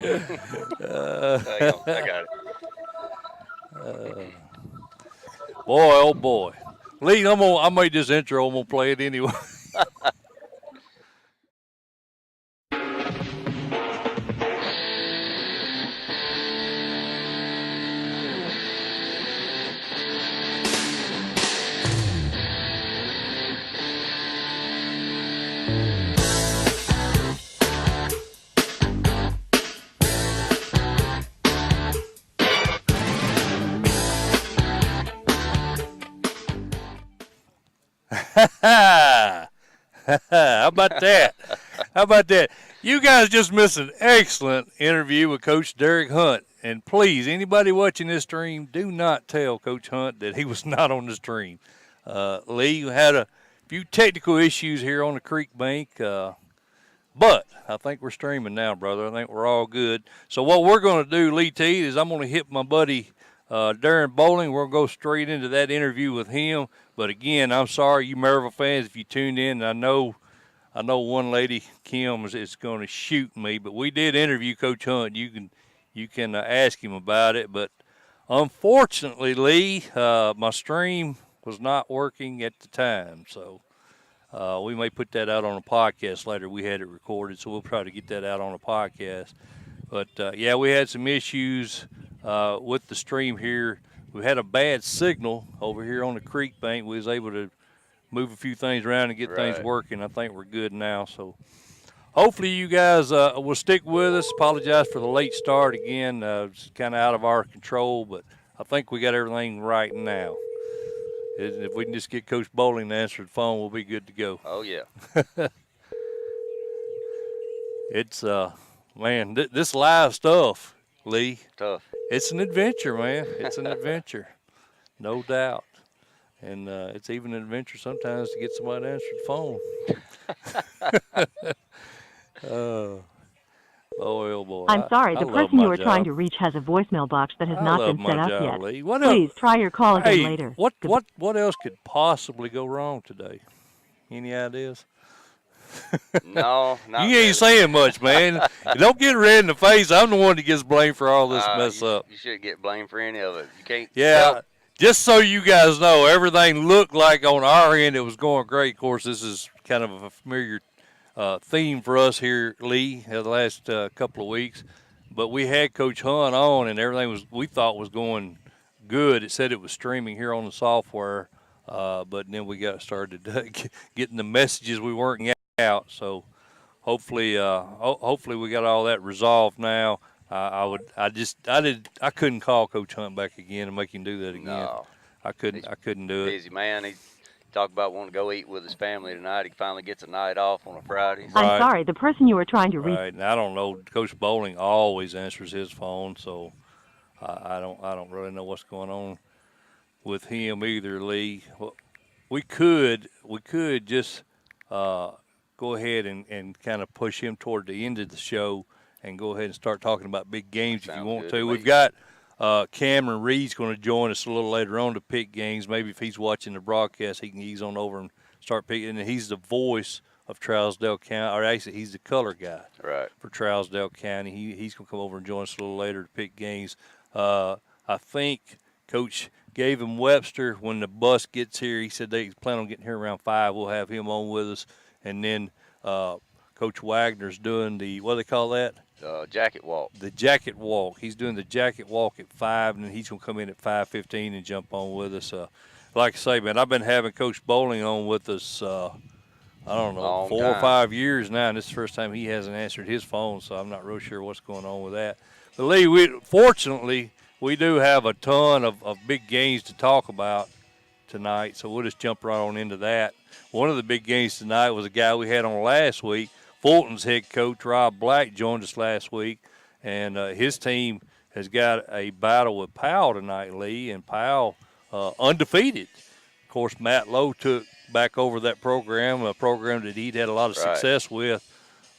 I got it. Boy, oh boy. Lee, I made this intro. I'm gonna play it anyway. How about that? How about that? You guys just missed an excellent interview with Coach Derek Hunt. And please, anybody watching this stream, do not tell Coach Hunt that he was not on the stream. Lee had a few technical issues here on the creek bank, but I think we're streaming now, brother. I think we're all good. So what we're going to do, Lee T, is I'm going to hit my buddy Darren Bowling. We're going to go straight into that interview with him. But again, I'm sorry, you Maryville fans, if you tuned in. I know one lady, Kim, is going to shoot me, but we did interview Coach Hunt. You can ask him about it. But unfortunately, Lee, my stream was not working at the time, so we may put that out on a podcast later. We had it recorded, so we'll try to get that out on a podcast. But yeah, we had some issues with the stream here. We had a bad signal over here on the creek bank. We was able to move a few things around and get things working. I think we're good now. So hopefully you guys will stick with us. Apologize for the late start again. It's kind of out of our control, but I think we got everything right now. If we can just get Coach Bowling to answer the phone, we'll be good to go. Oh, yeah. It's, man, this live stuff, Lee. Tough. It's an adventure, man. It's an adventure, no doubt. And it's even an adventure sometimes to get somebody to answer the phone. Oh, boy. I'm sorry, the person you are trying to reach has a voicemail box that has not been set up yet. Lee. Please try your call again later. What else could possibly go wrong today? Any ideas? No, not You ain't saying much, man. Don't get red in the face. I'm the one that gets blamed for all this mess up. You shouldn't get blamed for any of it. You can't. Yeah. Just so you guys know, everything looked like on our end it was going great. Of course, this is kind of a familiar theme for us here, Lee, the last couple of weeks. But we had Coach Hunt on, and everything we thought was going good. It said it was streaming here on the software, but then we got started getting the messages we weren't getting out. So hopefully we got all that resolved now. I couldn't call Coach Hunt back again and make him do that again. No, I couldn't do it. Busy man. He talked about wanting to go eat with his family tonight. He finally gets a night off on a Friday. So. I'm sorry, the person you were trying to reach. Right, and I don't know. Coach Bowling always answers his phone, so I don't really know what's going on with him either, Lee. We could just go ahead and kind of push him toward the end of the show and go ahead and start talking about big games if you want to. We've got Cameron Reed's going to join us a little later on to pick games. Maybe if he's watching the broadcast, he can ease on over and start picking. And he's the voice of Trousdale County, or actually he's the color guy for Trousdale County. He's going to come over and join us a little later to pick games. I think Coach Gavin Webster, when the bus gets here, he said they plan on getting here around 5. We'll have him on with us. And then Coach Wagner's doing the, what do they call that? Jacket walk. The jacket walk. He's doing the jacket walk at 5, and then he's going to come in at 5:15 and jump on with us. Like I say, man, I've been having Coach Bowling on with us, I don't know, 4 or 5 years now, and this is the first time he hasn't answered his phone, so I'm not real sure what's going on with that. But, Lee, fortunately, we do have a ton of big games to talk about tonight, so we'll just jump right on into that. One of the big games tonight was a guy we had on last week. Fulton's head coach, Rob Black, joined us last week, and his team has got a battle with Powell tonight, Lee, and Powell undefeated. Of course, Matt Lowe took back over that program, a program that he'd had a lot of success with.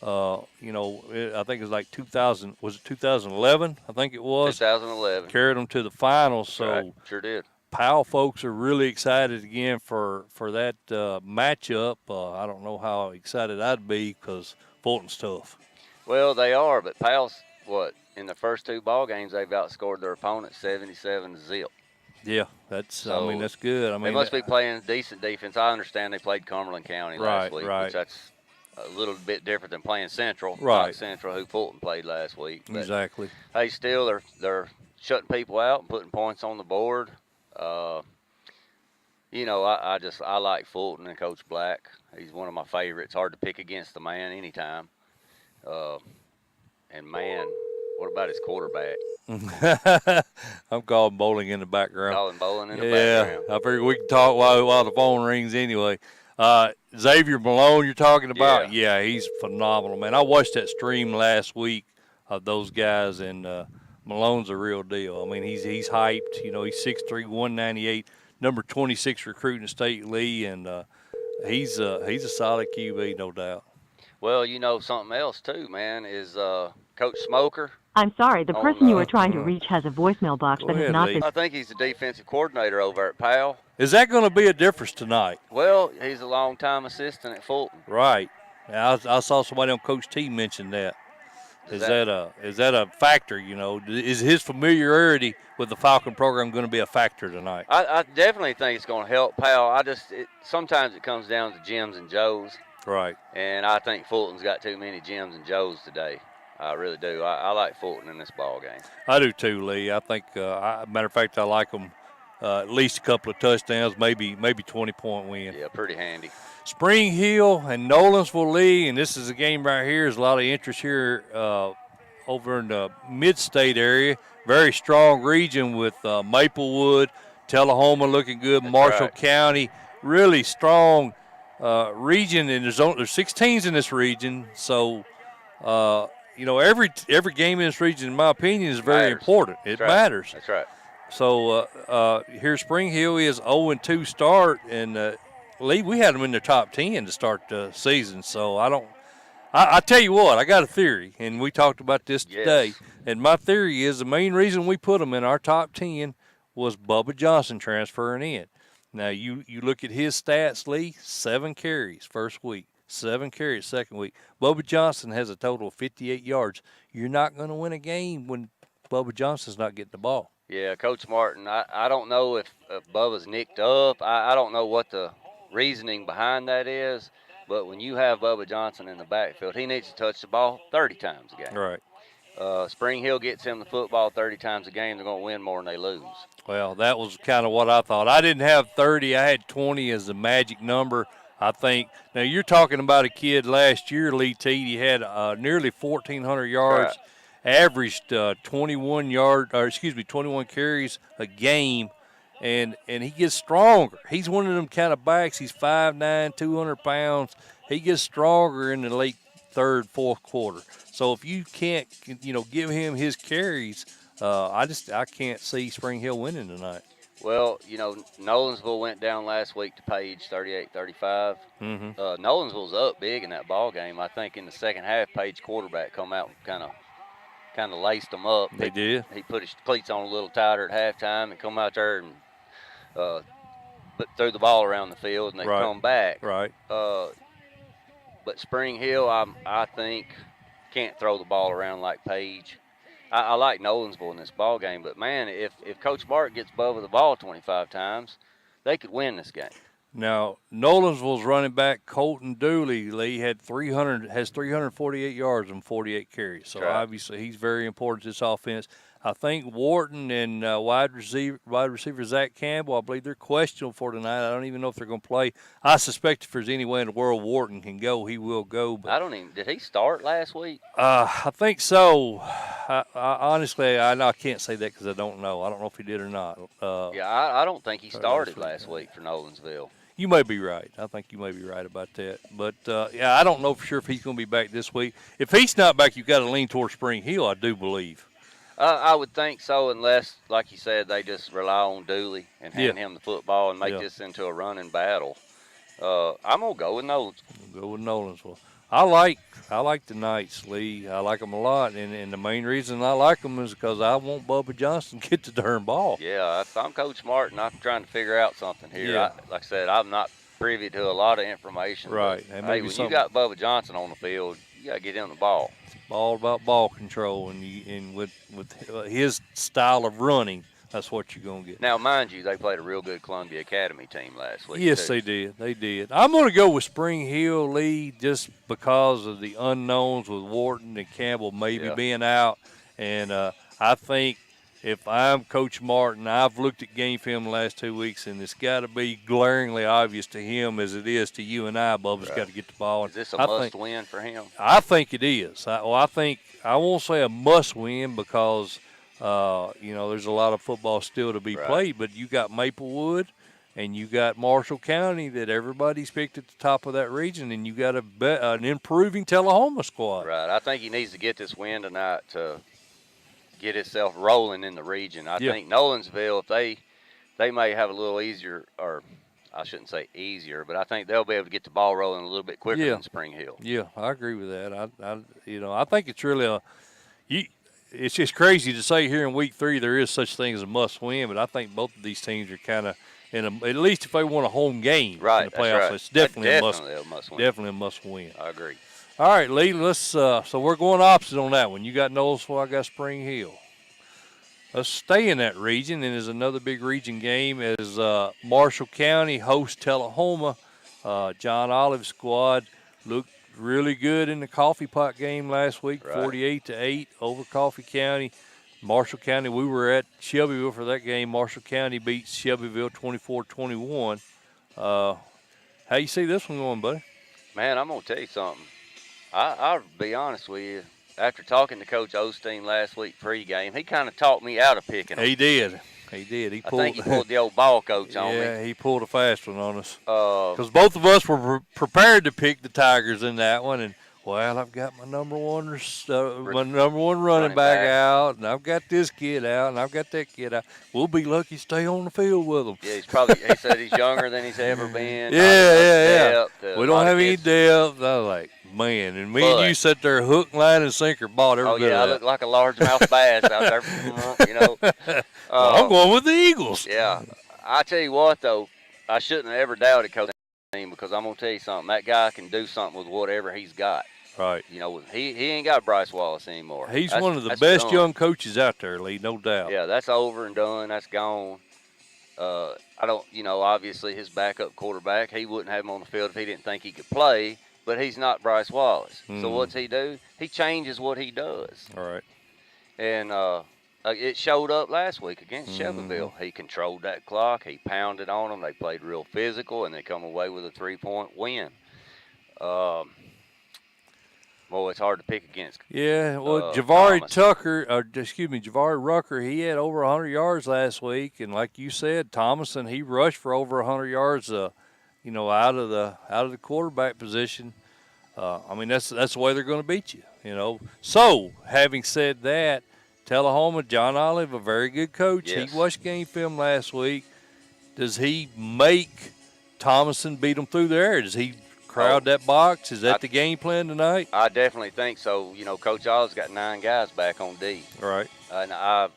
I think it was like 2000. Was it 2011? I think it was. 2011. Carried them to the finals. So sure did. Powell folks are really excited again for that matchup. I don't know how excited I'd be because Fulton's tough. Well, they are, but Powell's in the first 2 ball games they've outscored their opponent 77-0. Yeah, that's. I mean, So that's good. I they mean, must be playing decent defense. I understand they played Cumberland County last week, right. which that's a little bit different than playing Central. Right. Not Central, who Fulton played last week. But, exactly. hey, still they're shutting people out and putting points on the board. I like Fulton and Coach Black. He's one of my favorites. Hard to pick against the man anytime. And man, what about his quarterback? I'm calling bowling in the background. Calling bowling in the background. I figure we can talk while the phone rings anyway. Xavier Malone, you're talking about? Yeah, he's phenomenal, man. I watched that stream last week of those guys, and Malone's a real deal. I mean, he's hyped. You know, he's 6'3", 198, number 26 recruiting the state Lee, and he's a solid QB, no doubt. Well, you know something else too, man, is Coach Smoker. I'm sorry, the person you are trying to reach has a voicemail box that has not been... I think he's the defensive coordinator over at Powell. Is that going to be a difference tonight? Well, he's a long-time assistant at Fulton. Right. I saw somebody on Coach T mention that. Is that a factor, you know? Is his familiarity with the Falcon program going to be a factor tonight? I definitely think it's going to help Powell. Sometimes it comes down to Jims and Joes. Right. And I think Fulton's got too many Jims and Joes today. I really do. I like Fulton in this ball game. I do too, Lee. I think, matter of fact, I like them at least a couple of touchdowns, maybe 20-point win. Yeah, pretty handy. Spring Hill and Nolensville, Lee, and this is a game right here. There's a lot of interest here over in the mid-state area. Very strong region with Maplewood, Tullahoma looking good, Marshall County, really strong region, and there's 6 teams in this region, so every game in this region, in my opinion, is very important. It matters. That's right. So here Spring Hill is 0-2 start, and Lee, we had them in the top 10 to start the season. So I tell you what, I got a theory, and we talked about this today. And my theory is the main reason we put them in our top 10 was Bubba Johnson transferring in. Now, you look at his stats, Lee, 7 carries first week, 7 carries second week. Bubba Johnson has a total of 58 yards. You're not going to win a game when Bubba Johnson's not getting the ball. Yeah, Coach Martin, I don't know if Bubba's nicked up. I don't know what the reasoning behind that is, but when you have Bubba Johnson in the backfield, he needs to touch the ball 30 times a game. Right. Spring Hill gets him the football 30 times a game, they're going to win more than they lose. Well, that was kind of what I thought. I didn't have 30. I had 20 as the magic number, I think. Now, you're talking about a kid last year, Lee Teed. He had nearly 1,400 yards, averaged 21 carries a game. And he gets stronger. He's one of them kind of backs. He's 5'9", 200 pounds. He gets stronger in the late third, fourth quarter. So if you can't, give him his carries, I can't see Spring Hill winning tonight. Well, Nolensville went down last week to Page, 38-35. Nolensville's up big in that ball game. I think in the second half, Page quarterback come out and kind of laced them up. They did. He put his cleats on a little tighter at halftime and come out there and threw the ball around the field, and they come back. Right. But Spring Hill, I think, can't throw the ball around like Page. I like Nolensville in this ball game, but man, if Coach Mark gets Bubba the ball 25 times, they could win this game. Now, Nolensville's running back Colton Dooley, Lee, has 348 yards and 48 carries. So obviously he's very important to this offense. I think Wharton and wide receiver Zach Campbell, I believe they're questionable for tonight. I don't even know if they're going to play. I suspect if there's any way in the world Wharton can go, he will go. But did he start last week? I think so. I honestly, I can't say that because I don't know. I don't know if he did or not. I don't think he started last week for Nolensville. You may be right. I think you may be right about that. But, I don't know for sure if he's going to be back this week. If he's not back, you've got to lean towards Spring Hill, I do believe. I would think so, unless, like you said, they just rely on Dooley and hand him the football and make this into a running battle. I'm going to go with Nolensville. Go with Nolensville. I like the Knights, Lee. I like them a lot, and the main reason I like them is because I want Bubba Johnson to get the darn ball. Yeah, if I'm Coach Martin, I'm trying to figure out something here. Yeah. Like I said, I'm not privy to a lot of information. Right. Hey, when you got Bubba Johnson on the field, you got to get him the ball. all about ball control, and with his style of running, that's what you're gonna get. Now, mind you, they played a real good Columbia Academy team last week Yes, too. they did. They did. I'm going to go with Spring Hill, Lee, just because of the unknowns with Wharton and Campbell maybe being out. And I think if I'm Coach Martin, I've looked at game film the last 2 weeks, and it's got to be glaringly obvious to him as it is to you and I. Bubba's got to get the ball. Is this a must-win for him? I think it is. I think I won't say a must-win because there's a lot of football still to be played, but you got Maplewood and you got Marshall County that everybody's picked at the top of that region, and you got an improving Tullahoma squad. Right. I think he needs to get this win tonight to get himself rolling in the region. I think Nolensville, if they may have a little easier, or I shouldn't say easier, but I think they'll be able to get the ball rolling a little bit quicker than Spring Hill. Yeah, I agree with that. I think it's really it's just crazy to say here in week 3 there is such thing as a must win, but I think both of these teams are kind of at least if they want a home game in the playoffs, it's definitely a must win. Definitely a must win. I agree. All right, Lee, let's so we're going opposite on that one. You got Knowlesville, I got Spring Hill. Let's stay in that region, and there's another big region game as Marshall County hosts Tullahoma. John Olive's squad looked really good in the Coffee Pot game last week, 48-8 over Coffee County. Marshall County, we were at Shelbyville for that game. Marshall County beat Shelbyville 24-21. How you see this one going, buddy? Man, I'm going to tell you something. I'll be honest with you. After talking to Coach Osteen last week pregame, he kind of talked me out of picking him. He did. I think he pulled the old ball coach on me. Yeah, he pulled a fast one on us. Because both of us were prepared to pick the Tigers in that one, and well, I've got my number one running back out, and I've got this kid out, and I've got that kid out. We'll be lucky to stay on the field with him. Yeah, he said he's younger than he's ever been. Yeah. We don't have any depth. I was like, man, and and you sat there hook, line, and sinker, bought every bit of I look like a largemouth bass out there, well, I'm going with the Eagles. Yeah. I tell you what, though, I shouldn't have ever doubted Coach Osteen because I'm going to tell you something. That guy can do something with whatever he's got. Right. He ain't got Bryce Wallace anymore. He's one of the best young coaches out there, Lee, no doubt. Yeah, that's over and done. That's gone. I don't, obviously his backup quarterback, he wouldn't have him on the field if he didn't think he could play, but he's not Bryce Wallace. So what's he do? He changes what he does. All right. And it showed up last week against Shelbyville. He controlled that clock. He pounded on them. They played real physical, and they come away with a 3-point win. Well, it's hard to pick against. Yeah, well, Javari Rucker, he had over 100 yards last week, and like you said, Thomason, he rushed for over 100 yards, out of the quarterback position. That's the way they're going to beat you, So, having said that, Tullahoma, John Olive, a very good coach. Yes. He watched game film last week. Does he make Thomason beat him through there? Does he crowd that box? Is that the game plan tonight? I definitely think so. Coach Olive's got 9 guys back on D. Right. And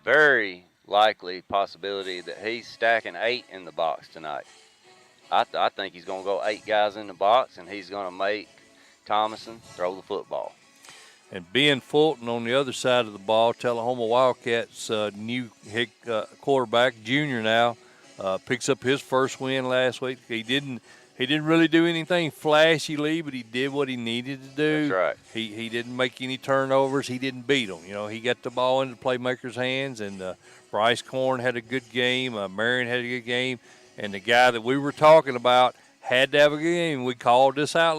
very likely possibility that he's stacking 8 in the box tonight. I think he's going to go 8 guys in the box, and he's going to make Thomason throw the football. And Ben Fulton on the other side of the ball, Tullahoma Wildcats' new head quarterback, junior now, picks up his first win last week. He didn't really do anything flashy, Lee, but he did what he needed to do. That's right. He didn't make any turnovers. He didn't beat them. He got the ball into the playmakers' hands, and Bryce Korn had a good game. Marion had a good game. And the guy that we were talking about had to have a good game. We called this out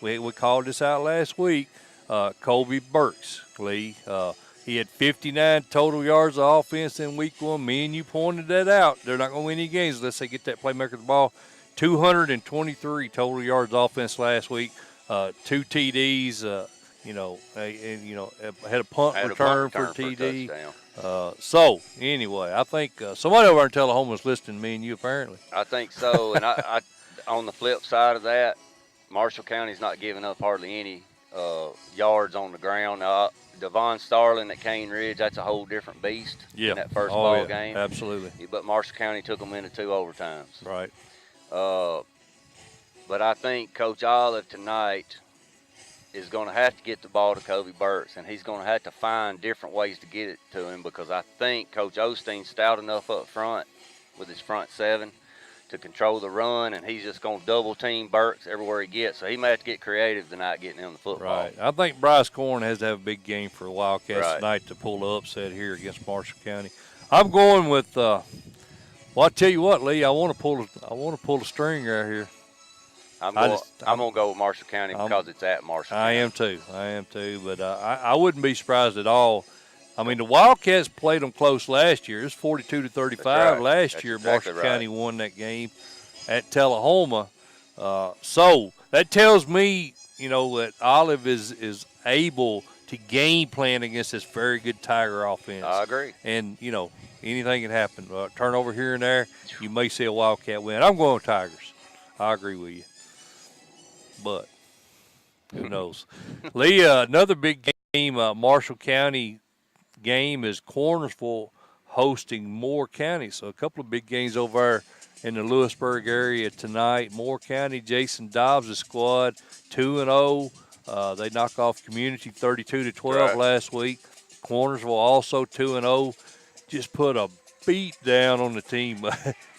we called this out last week. Colby Burks, Lee. He had 59 total yards of offense in week 1. Me and you pointed that out. They're not going to win any games unless they get that playmaker the ball. 223 total yards offense last week. 2 TDs. Had a punt return for TD. So anyway, I think somebody over in Tullahoma is listening to me and you apparently. I think so, and I on the flip side of that, Marshall County's not giving up hardly any yards on the ground. Devon Starling at Cane Ridge, that's a whole different beast in that first ball game. Absolutely. But Marshall County took them into 2 overtimes. Right. But I think Coach Olive tonight, is going to have to get the ball to Kobe Burks, and he's going to have to find different ways to get it to him, because I think Coach Osteen's stout enough up front with his front seven to control the run, and he's just going to double team Burks everywhere he gets. So he may have to get creative tonight getting him the football. Right. I think Bryce Corn has to have a big game for the Wildcats Right. tonight to pull the upset here against Marshall County. I'm going with. Well, I tell you what, Lee. I want to pull the string right here. I'm going to go with Marshall County because it's at Marshall County. I am too. But I wouldn't be surprised at all. I mean, the Wildcats played them close last year. It was 42-35 right. last That's year. exactly Marshall County won that game at Tullahoma. So that tells me, that Olive is able to game plan against this very good Tiger offense. I agree. And, anything can happen. Turnover here and there, you may see a Wildcat win. I'm going with Tigers. I agree with you. But who knows? Lee, another big game, Marshall County game is Cornersville hosting Moore County. So a couple of big games over there in the Lewisburg area tonight. Moore County, Jason Dobbs' squad, 2-0. They knock off Community 32-12 last week. Cornersville also 2-0. Just put a beat down on the team.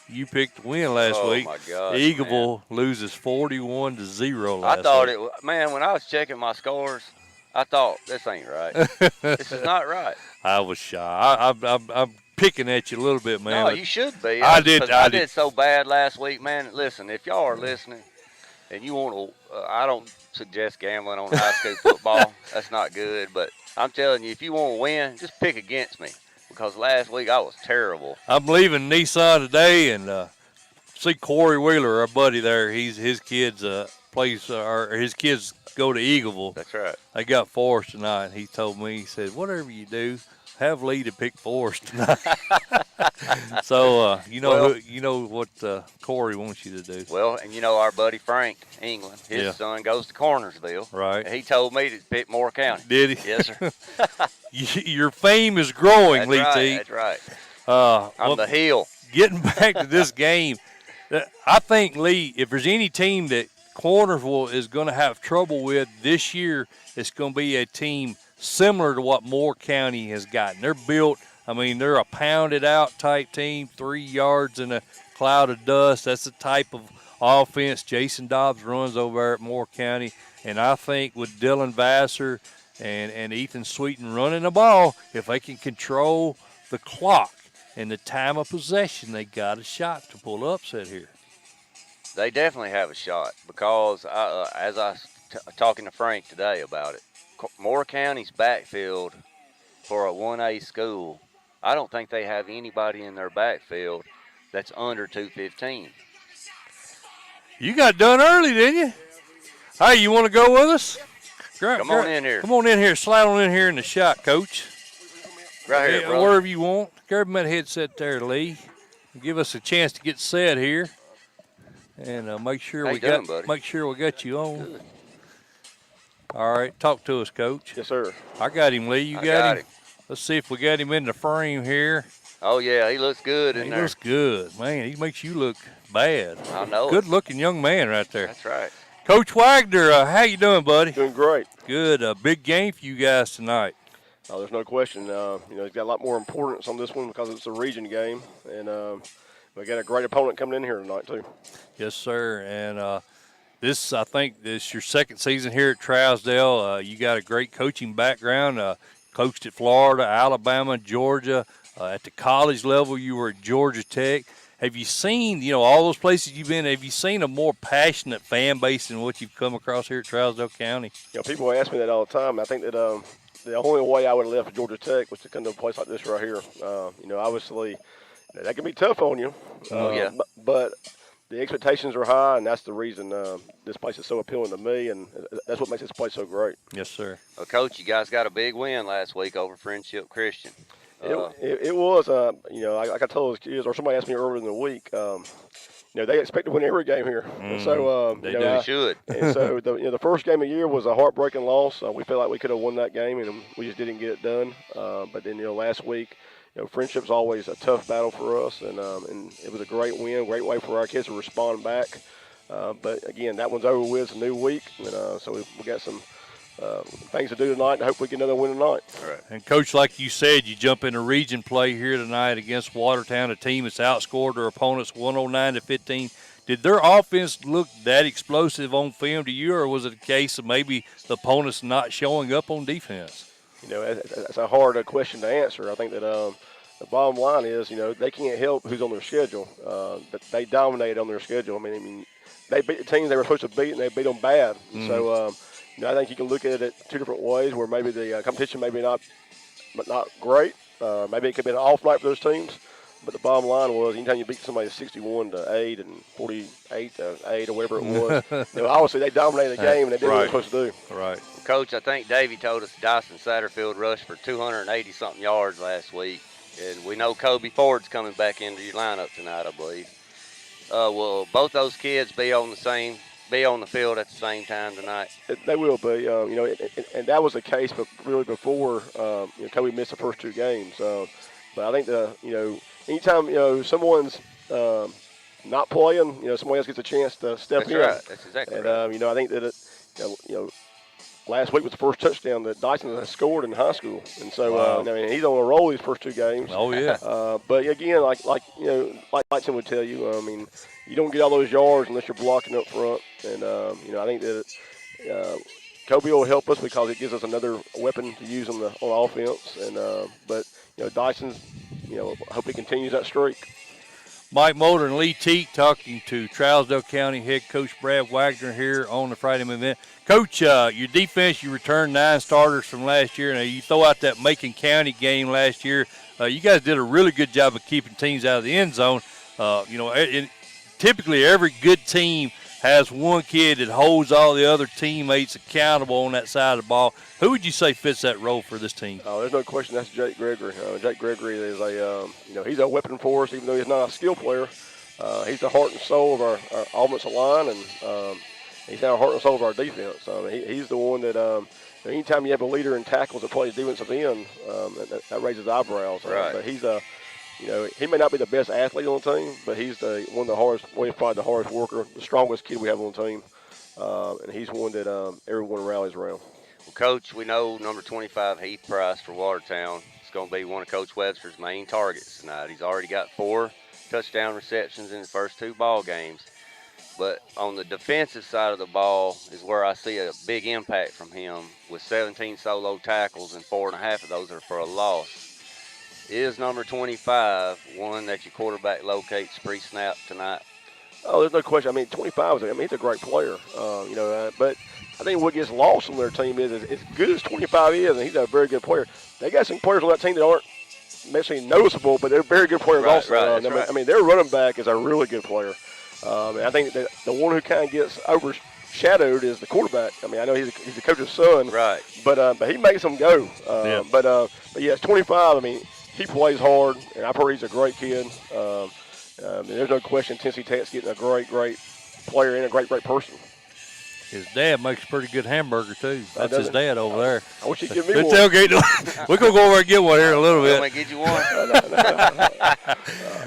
You picked the win last week. Oh, my God. Eagleville loses 41-0 last week. I thought when I was checking my scores, I thought, this ain't right. This is not right. I was shy. I'm picking at you a little bit, man. No, you should be. I did so bad last week, man. Listen, if y'all are listening and you want to, I don't suggest gambling on high school football. That's not good. But I'm telling you, if you want to win, just pick against me, because last week I was terrible. I'm leaving Nissan today and see Corey Wheeler, our buddy there. His kids his kids go to Eagleville. That's right. They got Forest tonight. He told me, he said, whatever you do, have Lee to pick Forest tonight. So you know what Corey wants you to do. Well, and our buddy Frank England, his son goes to Cornersville. Right. He told me to pick Moore County. Did he? Yes, sir. Your fame is growing, Lee T. That's right. I'm the heel. Getting back to this game, I think, Lee, if there's any team that Cornersville is going to have trouble with this year, it's going to be a team similar to what Moore County has gotten. They're built, they're a pounded out type team, 3 yards in a cloud of dust. That's the type of offense Jason Dobbs runs over there at Moore County. And I think with Dylan Vassar and Ethan Sweeten running the ball, if they can control the clock and the time of possession, they got a shot to pull upset here. They definitely have a shot, because as I was talking to Frank today about it, Moore County's backfield for a 1A school, I don't think they have anybody in their backfield that's under 215. You got done early, didn't you? Hey, you want to go with us? Come on in here. Come on in here. Slide on in here in the shot, Coach. Right here, brother. Wherever you want. Grab that headset there, Lee. Give us a chance to get set here, and make sure we got you on. Good. All right, talk to us, Coach. Yes, sir. I got him, Lee. You got him? Let's see if we got him in the frame here. Oh, yeah, he looks good in there. He looks good. Man, he makes you look bad. I know. Good-looking young man right there. That's right. Coach Wagner, how you doing, buddy? Doing great. Good. A big game for you guys tonight. There's no question. It's got a lot more importance on this one because it's a region game, and we got a great opponent coming in here tonight too. Yes, sir. And I think this is your second season here at Trousdale. You got a great coaching background. Coached at Florida, Alabama, Georgia. At the college level, you were at Georgia Tech. Have you seen, all those places you've been, have you seen a more passionate fan base than what you've come across here at Trousdale County? People ask me that all the time. I think that the only way I would have left Georgia Tech was to come to a place like this right here. Obviously, that can be tough on you. Yeah. But the expectations are high, and that's the reason this place is so appealing to me, and that's what makes this place so great. Yes, sir. Well, Coach, you guys got a big win last week over Friendship Christian. It was, like I told those kids, or somebody asked me earlier in the week, they expect to win every game here. And so, They should. And so, the first game of the year was a heartbreaking loss. We felt like we could have won that game, and we just didn't get it done. But then, last week, Friendship's always a tough battle for us, and it was a great win, great way for our kids to respond back. But again, that one's over with. It's a new week, and so we got some things to do tonight, and hopefully get another win tonight. All right. And, Coach, like you said, you jump into region play here tonight against Watertown, a team that's outscored their opponents 109-15. Did their offense look that explosive on film to you, or was it a case of maybe the opponents not showing up on defense? That's a hard question to answer. I think that the bottom line is, they can't help who's on their schedule. But they dominated on their schedule. I mean, they beat the teams they were supposed to beat, and they beat them bad. Mm-hmm. So, I think you can look at it two different ways, where maybe the competition maybe not great. Maybe it could be an off night for those teams. But the bottom line was, anytime you beat somebody 61-8 and 48-8 or whatever it was, obviously they dominated the game and they did what they were supposed to do. Right. Coach, I think Davey told us Dyson Satterfield rushed for 280-something yards last week. And we know Kobe Ford's coming back into your lineup tonight, I believe. Will both those kids be on the field at the same time tonight? They will be. And that was the case, but really before Kobe missed the first two games. But I think anytime someone's not playing, somebody else gets a chance to step in. That's right. That's exactly right. And I think that last week was the first touchdown that Dyson has scored in high school, and so wow. He's on a roll these first two games. Oh yeah. But again, like Tim would tell you, you don't get all those yards unless you're blocking up front, and I think that Kobe will help us because it gives us another weapon to use on offense, and but Dyson's, I hope he continues that streak. Mike Mulder and Lee Teague talking to Trousdale County head coach Brad Wagner here on the Friday event. Coach, your defense, you returned 9 starters from last year. Now, you throw out that Macon County game last year. You guys did a really good job of keeping teams out of the end zone. Typically every good team has one kid that holds all the other teammates accountable on that side of the ball. Who would you say fits that role for this team? Oh, there's no question. That's Jake Gregory. Jake Gregory is he's a weapon for us, even though he's not a skill player. He's the heart and soul of our offensive line, and he's the heart and soul of our defense. He's the one that anytime you have a leader in tackles that plays defensive end, that raises eyebrows. Right. But he's he may not be the best athlete on the team, but he's one of the hardest, probably the hardest worker, the strongest kid we have on the team, and he's one that everyone rallies around. Well, Coach, we know number 25, Heath Price for Watertown, is going to be one of Coach Webster's main targets tonight. He's already got 4 touchdown receptions in the first 2 ball games. But on the defensive side of the ball is where I see a big impact from him, with 17 solo tackles, and 4.5 of those are for a loss. Is number 25 one that your quarterback locates pre-snap tonight? Oh, there's no question. 25 he's a great player. But I think what gets lost on their team is as good as 25 is, and he's a very good player. They got some players on that team that aren't necessarily noticeable, but they're very good players also. Right. Their running back is a really good player. I think that the one who kind of gets overshadowed is the quarterback. I know he's the coach's son, right? But he makes them go. Yeah. But it's 25. He plays hard, and I've heard he's a great kid. There's no question Tennessee Tech's getting a great player and a great person. His dad makes a pretty good hamburger, too. That's his dad over there. I wish he'd give me Good one. tailgate. We're going to go over and get one here in a little bit. Let me get you one.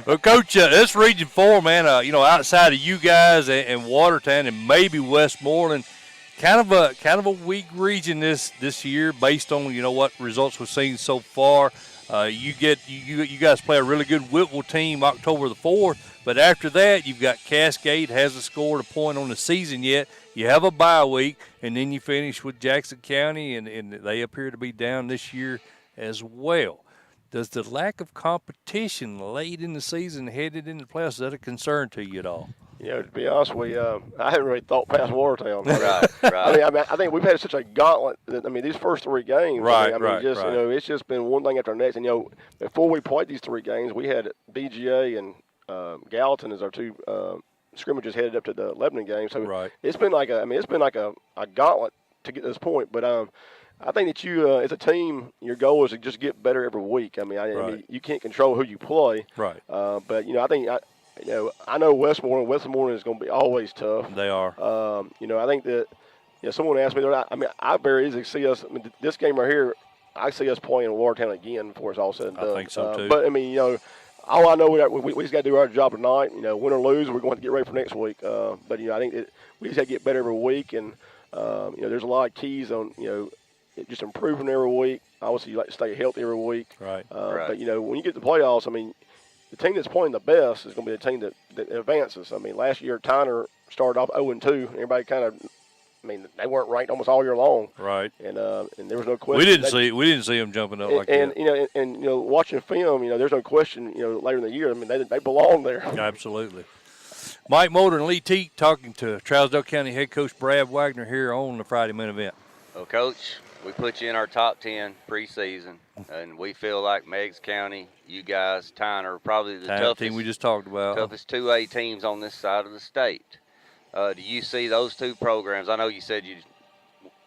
Well, Coach, this Region 4, man, outside of you guys and Watertown and maybe Westmoreland, kind of a weak region this year based on, what results we've seen so far. You guys play a really good Whitwell team October the 4th, but after that you've got Cascade, hasn't scored a point on the season yet. You have a bye week, and then you finish with Jackson County, and they appear to be down this year as well. Does the lack of competition late in the season, headed into the playoffs, is that a concern to you at all? To be honest with you, I haven't really thought past Watertown. Right. I think we've had such a gauntlet. These first 3 games. Right. It's just been one thing after the next. And before we played these 3 games, we had BGA and Gallatin as our 2 scrimmages headed up to the Lebanon game. So it's been like a gauntlet to get to this point. But I think that you, as a team, your goal is to just get better every week. I mean, you can't control who you play. Right. But I think. I know Westmoreland is going to be always tough. They are. I think that someone asked me, I very easily see us. This game right here, I see us playing Watertown again before it's all said and done. I think so too. But all I know we just got to do our job tonight. Win or lose, we're going to get ready for next week. But I think that we just got to get better every week, and There's a lot of keys on just improving every week. Obviously, you like to stay healthy every week. Right. Right. But when you get to the playoffs, I mean, the team that's playing the best is going to be the team that advances. I mean, last year Tyner started off 0-2. Everybody kind of, they weren't ranked almost all year long. Right. And there was no question. We didn't see them jumping up like that. And watching film, there's no question. Later in the year, I mean, they belong there. Absolutely. Mike Mulder and Lee Teague talking to Trousdale County head coach Brad Wagner here on the Friday main event. Well, Coach, we put you in our top 10 preseason, and we feel like Meigs County, you guys, Tyner, are probably the toughest team we just talked about. Toughest 2A teams on this side of the state. Do you see those two programs? I know you said you're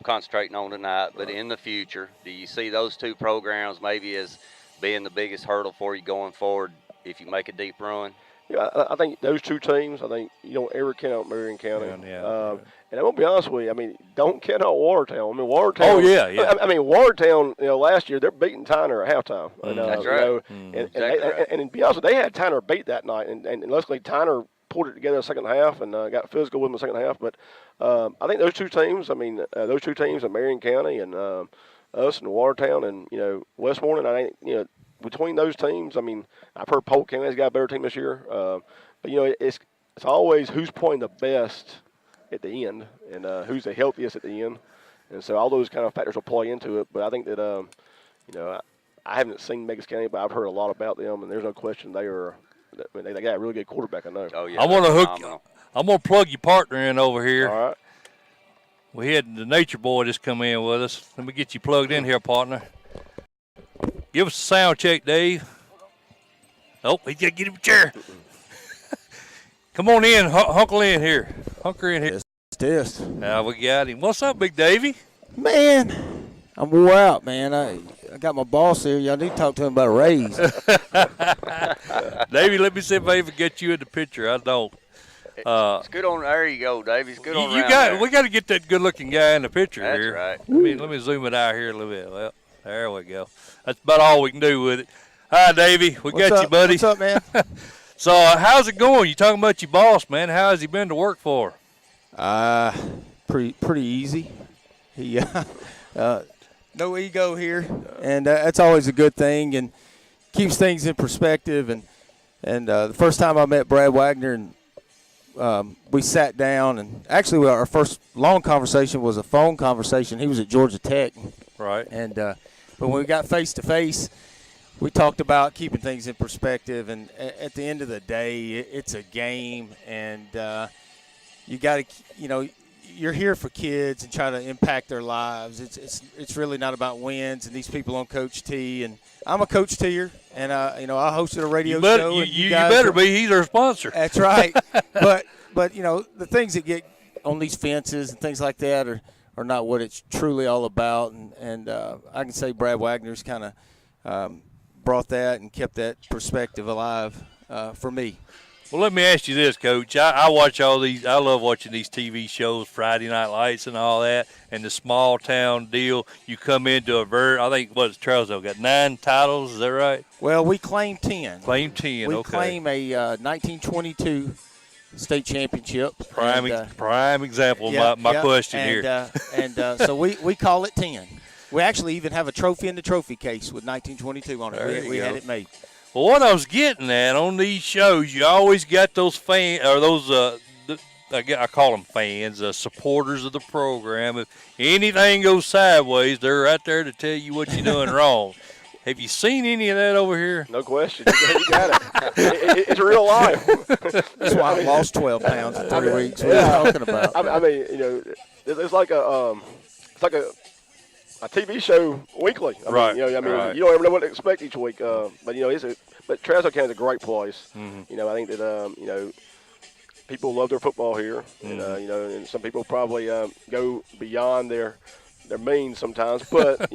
concentrating on tonight, but in the future, do you see those two programs maybe as being the biggest hurdle for you going forward if you make a deep run? Yeah, I think those two teams, you don't ever count Marion County. Yeah. And I'm going to be honest with you, don't count out Watertown. I mean, Watertown. Oh, yeah. I mean, Watertown, last year, they're beating Tyner at halftime. That's right. And to be honest with you, they had Tyner beat that night. And luckily, Tyner pulled it together in the second half and got physical with them in the second half. But I think those two teams, of Marion County and us and Watertown and, Westmoreland, I think, between those teams, I've heard Polk County's got a better team this year. But, it's always who's playing the best at the end and who's the healthiest at the end. And so all those kind of factors will play into it. But I think that, I haven't seen Meigs County, but I've heard a lot about them, and there's no question they got a really good quarterback, I know. Oh, yeah. I'm going to plug your partner in over here. All right. We had the Nature Boy just come in with us. Let me get you plugged in here, partner. Give us a sound check, Dave. Oh, he got to get him a chair. Come on in, hunker in here. Test. Now we got him. What's up, Big Davy? Man, I'm wore out, man. I got my boss here. Y'all need to talk to him about a raise. Davy, let me see if I even get you in the picture. I don't. It's good on. There you go, Davey. It's good on. There. We got to get that good-looking guy in the picture here. That's right. Let me zoom it out here a little bit. Well, there we go. That's about all we can do with it. Hi, Davey. What's got up? You, buddy. What's up, man? So, how's it going? You talking about your boss, man? How has he been to work for? Pretty easy. He no ego here, and that's always a good thing, and keeps things in perspective. And the first time I met Brad Wagner, and we sat down, and actually our first long conversation was a phone conversation. He was at Georgia Tech, right? And but when we got face to face, we talked about keeping things in perspective. And at the end of the day, it's a game, and you got to, you're here for kids and try to impact their lives. It's really not about wins and these people on Coach T. And I'm a Coach T'er, and I hosted a radio show. You better be. He's our sponsor. That's right. but the things that get on these fences and things like that are not what it's truly all about. And I can say Brad Wagner's kind of brought that and kept that perspective alive for me. Well, let me ask you this, Coach. I watch all these. I love watching these TV shows, Friday Night Lights and all that, and the small town deal. You come into I think, Trousdale got 9 titles. Is that right? Well, we claim 10. Claim 10, we okay. Claim a 1922 state championship. Prime example of my question here. So we call it 10. We actually even have a trophy in the trophy case with 1922 on it. We had it made. Well, what I was getting at on these shows, you always got those fans, or those, I call them fans, supporters of the program. If anything goes sideways, they're right there to tell you what you're doing wrong. Have you seen any of that over here? No question. You got it. It's real life. That's why I lost 12 pounds in 3 weeks. What are you talking about? It's like a TV show weekly. Right. You don't ever know what to expect each week. But Trousdale County is a great place. Mm-hmm. I think that people love their football here. Mm-hmm. And some people probably go beyond their means sometimes. But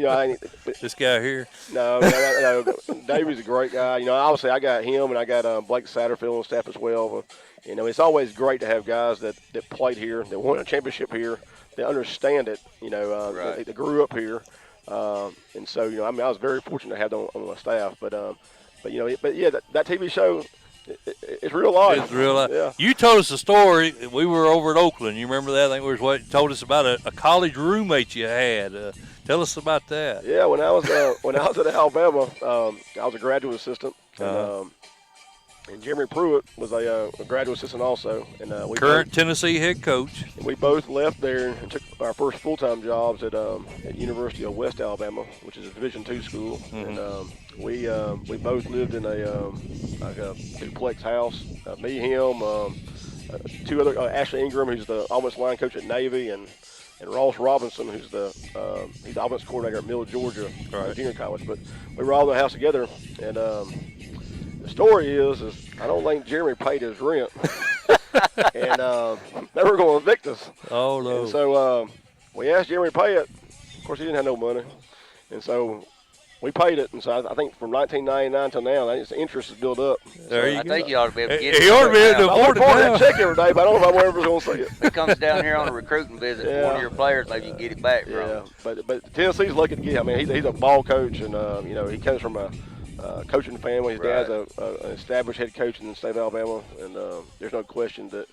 this guy here. No. Davey's a great guy. Obviously I got him, and I got Blake Satterfield on staff as well. It's always great to have guys that played here, that won a championship here. They understand it, Right. they grew up here, and so I was very fortunate to have them on my staff. But that TV show, it's real life. It's real life. Yeah. You told us a story. We were over at Oakland. You remember that? I think it was what you told us about a college roommate you had. Tell us about that. Yeah, when I was at Alabama, I was a graduate assistant, and Jeremy Pruitt was a graduate assistant also. And Current Tennessee head coach. we both left there and took our first full-time jobs at University of West Alabama, which is a Division II school. Mm-hmm. And we both lived in a duplex house. Me, him, two other Ashley Ingram, who's the offensive line coach at Navy, and Ross Robinson, who's he's the offense coordinator at Middle Georgia Junior College. But we were all in the house together, and the story is I don't think Jeremy paid his rent, and they were going to evict us. Oh no! And so we asked Jeremy to pay it. Of course, he didn't have no money, and so we paid it. And so I think from 1999 till now, the interest has built up. There you I go. think you ought to be able to get it. He ought to be able to I afford look it forward to now. that check every day, but I don't know if I'm ever going to see it. If he comes down here on a recruiting visit for one of your players, maybe you can get it back from Yeah, him. but Tennessee's lucky to get him. I mean, he's a ball coach, and he comes from a coaching family. His dad's an established head coach in the state of Alabama, and there's no question that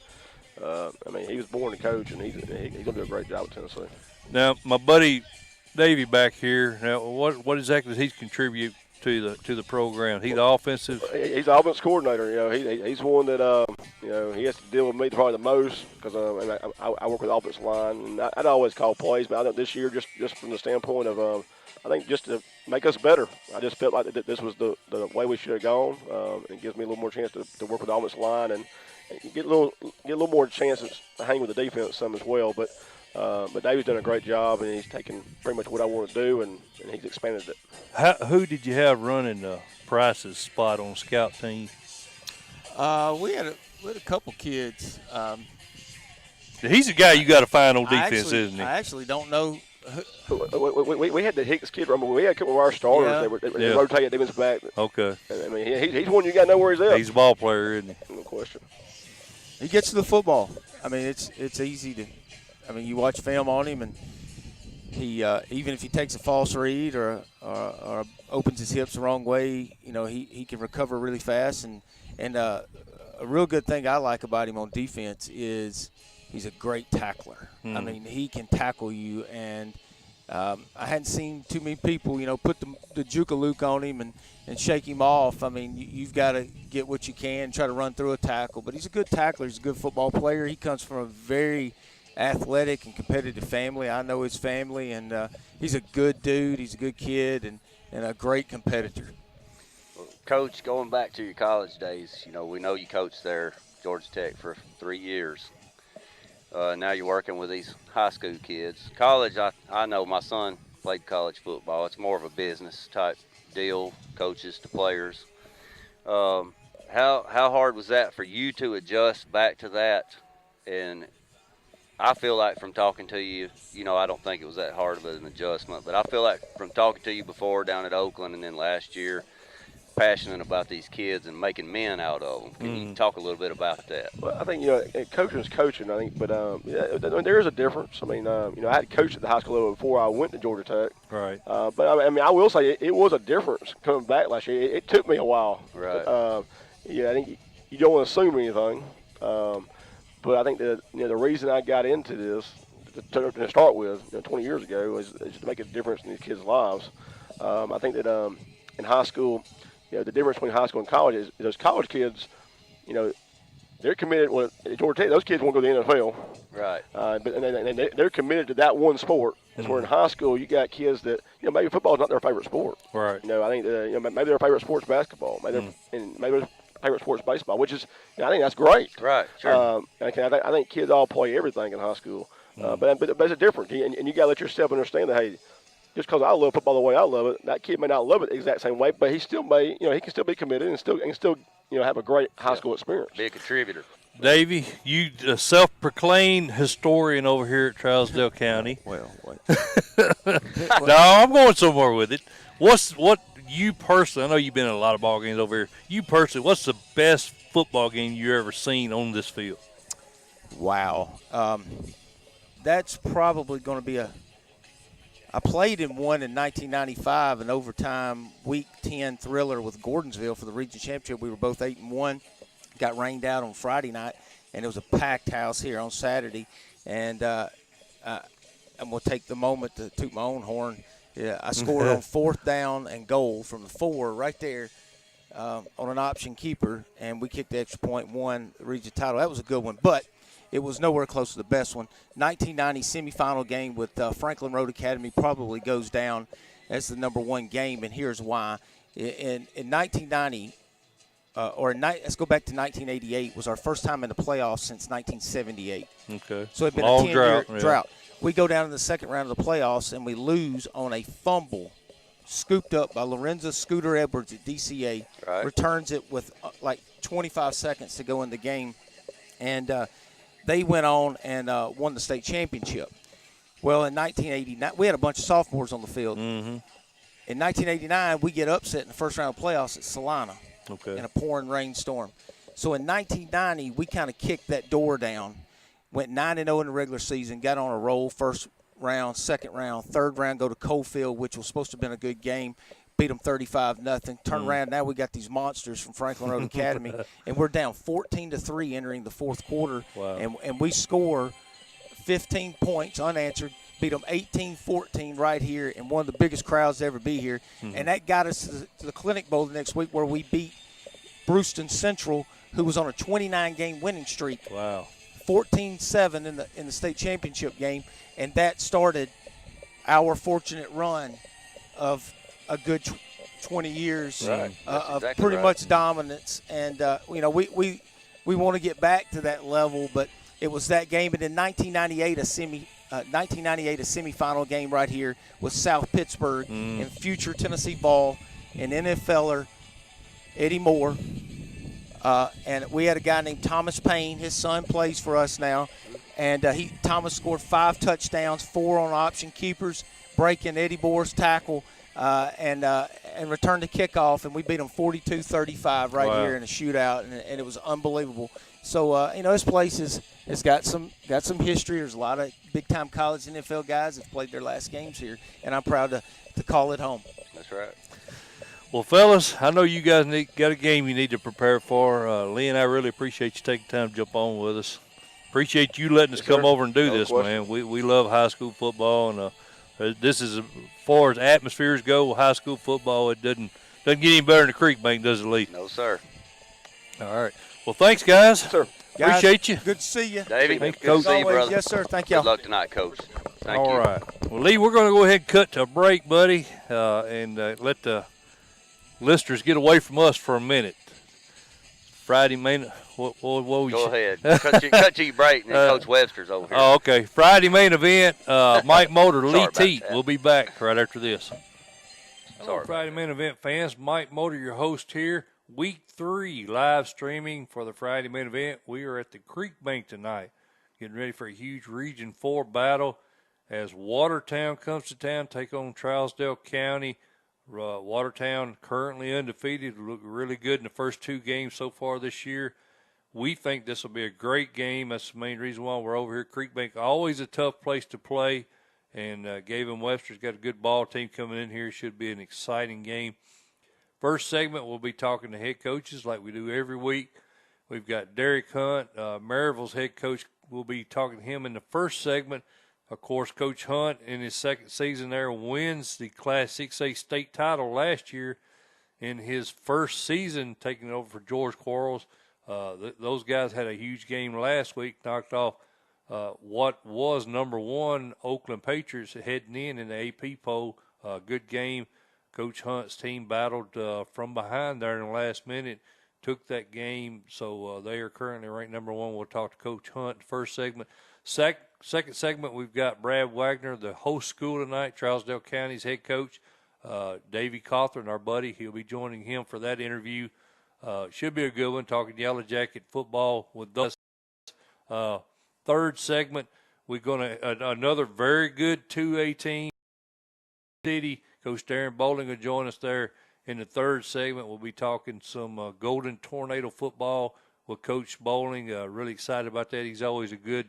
he was born to coach, and he's going to do a great job at Tennessee. Now, my buddy Davey back here. Now, what exactly does he contribute to the program? He's the offensive. He's the offense coordinator. He's one that he has to deal with me probably the most because I work with the offensive line, and I'd always call plays, but I think this year just from the standpoint of I think just to make us better. I just felt like that this was the way we should have gone. It gives me a little more chance to work with the offensive line and get a little more chances to hang with the defense some as well. But David's done a great job, and he's taken pretty much what I want to do, and he's expanded it. Who did you have running Price's spot on scout team? We had a couple kids. He's the guy you got to find on defense, isn't he? I actually don't know. We had the Hicks kid. Remember, we had a couple of our starters. Yeah. They rotated defense back. Okay. I mean, he's one you got to know where he's at. He's a ball player, isn't he? No question. He gets to the football. I mean, it's easy to. I mean, you watch film on him, and he even if he takes a false read or opens his hips the wrong way, he can recover really fast. And a real good thing I like about him on defense is he's a great tackler. I mean, he can tackle you, and I hadn't seen too many people, put the juke-a-luke on him and shake him off. I mean, you've got to get what you can, try to run through a tackle. But he's a good tackler. He's a good football player. He comes from a very athletic and competitive family. I know his family, and he's a good dude. He's a good kid and a great competitor. Coach, going back to your college days, we know you coached there, Georgia Tech, for 3 years. Now you're working with these high school kids. College, I know my son played college football. It's more of a business type deal, coaches to players. How hard was that for you to adjust back to that? And I feel like from talking to you, I don't think it was that hard of an adjustment, but I feel like from talking to you before down at Oakland and then last year, passionate about these kids and making men out of them. Can you talk a little bit about that? Well, I think coaching is coaching. I think, but there is a difference. I mean, I had coached at the high school level before I went to Georgia Tech. Right. But I mean, I will say it was a difference coming back last year. It took me a while. Right. But, I think you don't want to assume anything. But I think the reason I got into this to start with 20 years ago is to make a difference in these kids' lives. I think that in high school, the difference between high school and college is those college kids, they're committed. Well, at Georgia Tech, those kids want to go to the NFL. Right. But they're committed to that one sport. It's where in high school you got kids that maybe football is not their favorite sport. Right. I think maybe their favorite sport's basketball. Maybe their favorite sport's baseball, which is I think that's great. Right. Sure. I think kids all play everything in high school, but it's different, and you got to let yourself understand that hey. Just because I love football the way I love it, that kid may not love it the exact same way, but he still may, he can still be committed and still have a great high school experience. Be a contributor. Davey, you a self-proclaimed historian over here at Trousdale County. Well, what? No, I'm going somewhere with it. What you personally? I know you've been in a lot of ball games over here. You personally, what's the best football game you ever seen on this field? Wow, that's probably going to be I played in one in 1995, an overtime Week 10 thriller with Gordonsville for the region championship. We were both 8-1. got rained out on Friday night, and it was a packed house here on Saturday. And I'm going to take the moment to toot my own horn. Yeah, I scored on 4th down and goal from the 4 right there on an option keeper, and we kicked the extra point, won the region title. That was a good one, but it was nowhere close to the best one. 1990 semifinal game with Franklin Road Academy probably goes down as the number 1 game, and here's why. In 1990, let's go back to 1988, was our first time in the playoffs since 1978. Okay. So it had been Long a 10-year drought. We go down in the second round of the playoffs, and we lose on a fumble scooped up by Lorenzo Scooter Edwards at DCA. Right. Returns it with like 25 seconds to go in the game. And they went on and won the state championship. Well, in 1989, we had a bunch of sophomores on the field. Mm-hmm. In 1989, we get upset in the first round of playoffs at Salina in a pouring rainstorm. So in 1990, we kind of kicked that door down, went 9-0 in the regular season, got on a roll, first round, second round, third round, go to Coalfield, which was supposed to have been a good game, beat them 35-0. Turn around, now we got these monsters from Franklin Road Academy, and we're down 14-3 entering the fourth quarter. Wow. And we score 15 points unanswered, beat them 18-14 right here, and one of the biggest crowds to ever be here. And that got us to the Clinic Bowl the next week, where we beat Brewston Central, who was on a 29-game winning streak. Wow. 14-7 in the state championship game, and that started our fortunate run of a good 20 years of exactly pretty right. much dominance. And we want to get back to that level, but it was that game. And in 1998, a semifinal game right here with South Pittsburgh and future Tennessee ball and NFLer Eddie Moore. And we had a guy named Thomas Payne. His son plays for us now. And Thomas scored 5 touchdowns, 4 on option keepers, breaking Eddie Moore's tackle, and returned the kickoff. And we beat them 42-35 right here in a shootout, and it was unbelievable. So, this place has got some history. There's a lot of big-time college NFL guys that have played their last games here, and I'm proud to call it home. That's right. Well, fellas, I know you guys got a game you need to prepare for. Lee and I really appreciate you taking time to jump on with us. Appreciate you letting us come over and do this, man. We love high school football, and this is, as far as atmospheres go, high school football, it doesn't get any better than the Creek Bank, does it, Lee? No, sir. All right. Well, thanks, guys. Yes, sir. Appreciate you. Good to see you. Davey, Thanks, good to Coach. see you, brother. Yes, sir. Thank y'all. Good luck tonight, Coach. Thank you. All right. Well, Lee, we're going to go ahead and cut to a break, buddy, and let the listeners get away from us for a minute. Friday main. What was Go ahead. Cut your break, and then Coach Webster's over here. Oh, okay. Friday main event. Mike Motor, Sorry Lee about Teat. that. We'll be back right after this. Hello, Sorry. Friday main event fans. Mike Motor, your host here. Week 3 live streaming for the Friday main event. We are at the Creek Bank tonight, getting ready for a huge Region 4 battle as Watertown comes to town, take on Trousdale County. Watertown currently undefeated, look really good in the first 2 games so far this year. We think this will be a great game. That's the main reason why we're over here. Creek Bank, always a tough place to play, and Gavin Webster's got a good ball team coming in here. Should be an exciting game. First segment, we'll be talking to head coaches like we do every week. We've got Derek Hunt, Maryville's head coach. We'll be talking to him in the first segment. Of course, Coach Hunt, in his second season there, wins the Class 6A state title last year in his first season, taking it over for George Quarles. Those guys had a huge game last week, knocked off what was number 1 Oakland Patriots heading in the AP poll. Good game. Coach Hunt's team battled from behind there in the last minute, took that game, so they are currently ranked number 1. We'll talk to Coach Hunt in the first segment. Second segment, we've got Brad Wagner, the host school tonight, Trousdale County's head coach. Davey Cawthorn, our buddy, he'll be joining him for that interview. Should be a good one, talking Yellow Jacket football with us. Third segment, we're going to another very good 2A team. City, Coach Darren Bowling will join us there in the third segment. We'll be talking some Golden Tornado football with Coach Bowling. Really excited about that. He's always a good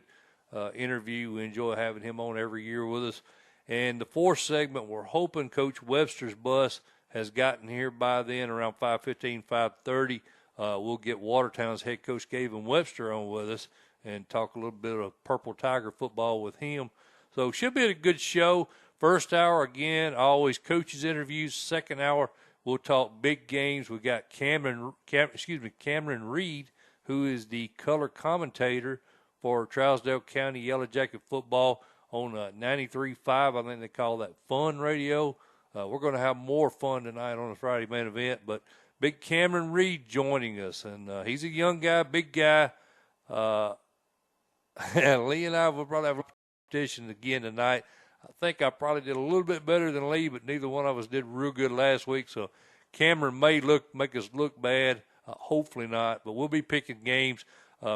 interview. We enjoy having him on every year with us. And the fourth segment, we're hoping Coach Webster's bus has gotten here by then around 5:15, 5:30. we'll get Watertown's head coach Gavin Webster on with us and talk a little bit of Purple Tiger football with him. So should be a good show. First hour, again, always coaches interviews. Second hour, we'll talk big games. We got Cameron Reed, who is the color commentator for Trousdale County Yellow Jacket football on 93.5. I think they call that Fun Radio. We're going to have more fun tonight on the Friday main event, but big Cameron Reed joining us, and he's a young guy, big guy. Lee and I will probably have a competition again tonight. I think I probably did a little bit better than Lee, but neither one of us did real good last week. So Cameron may make us look bad. Hopefully not, but we'll be picking games.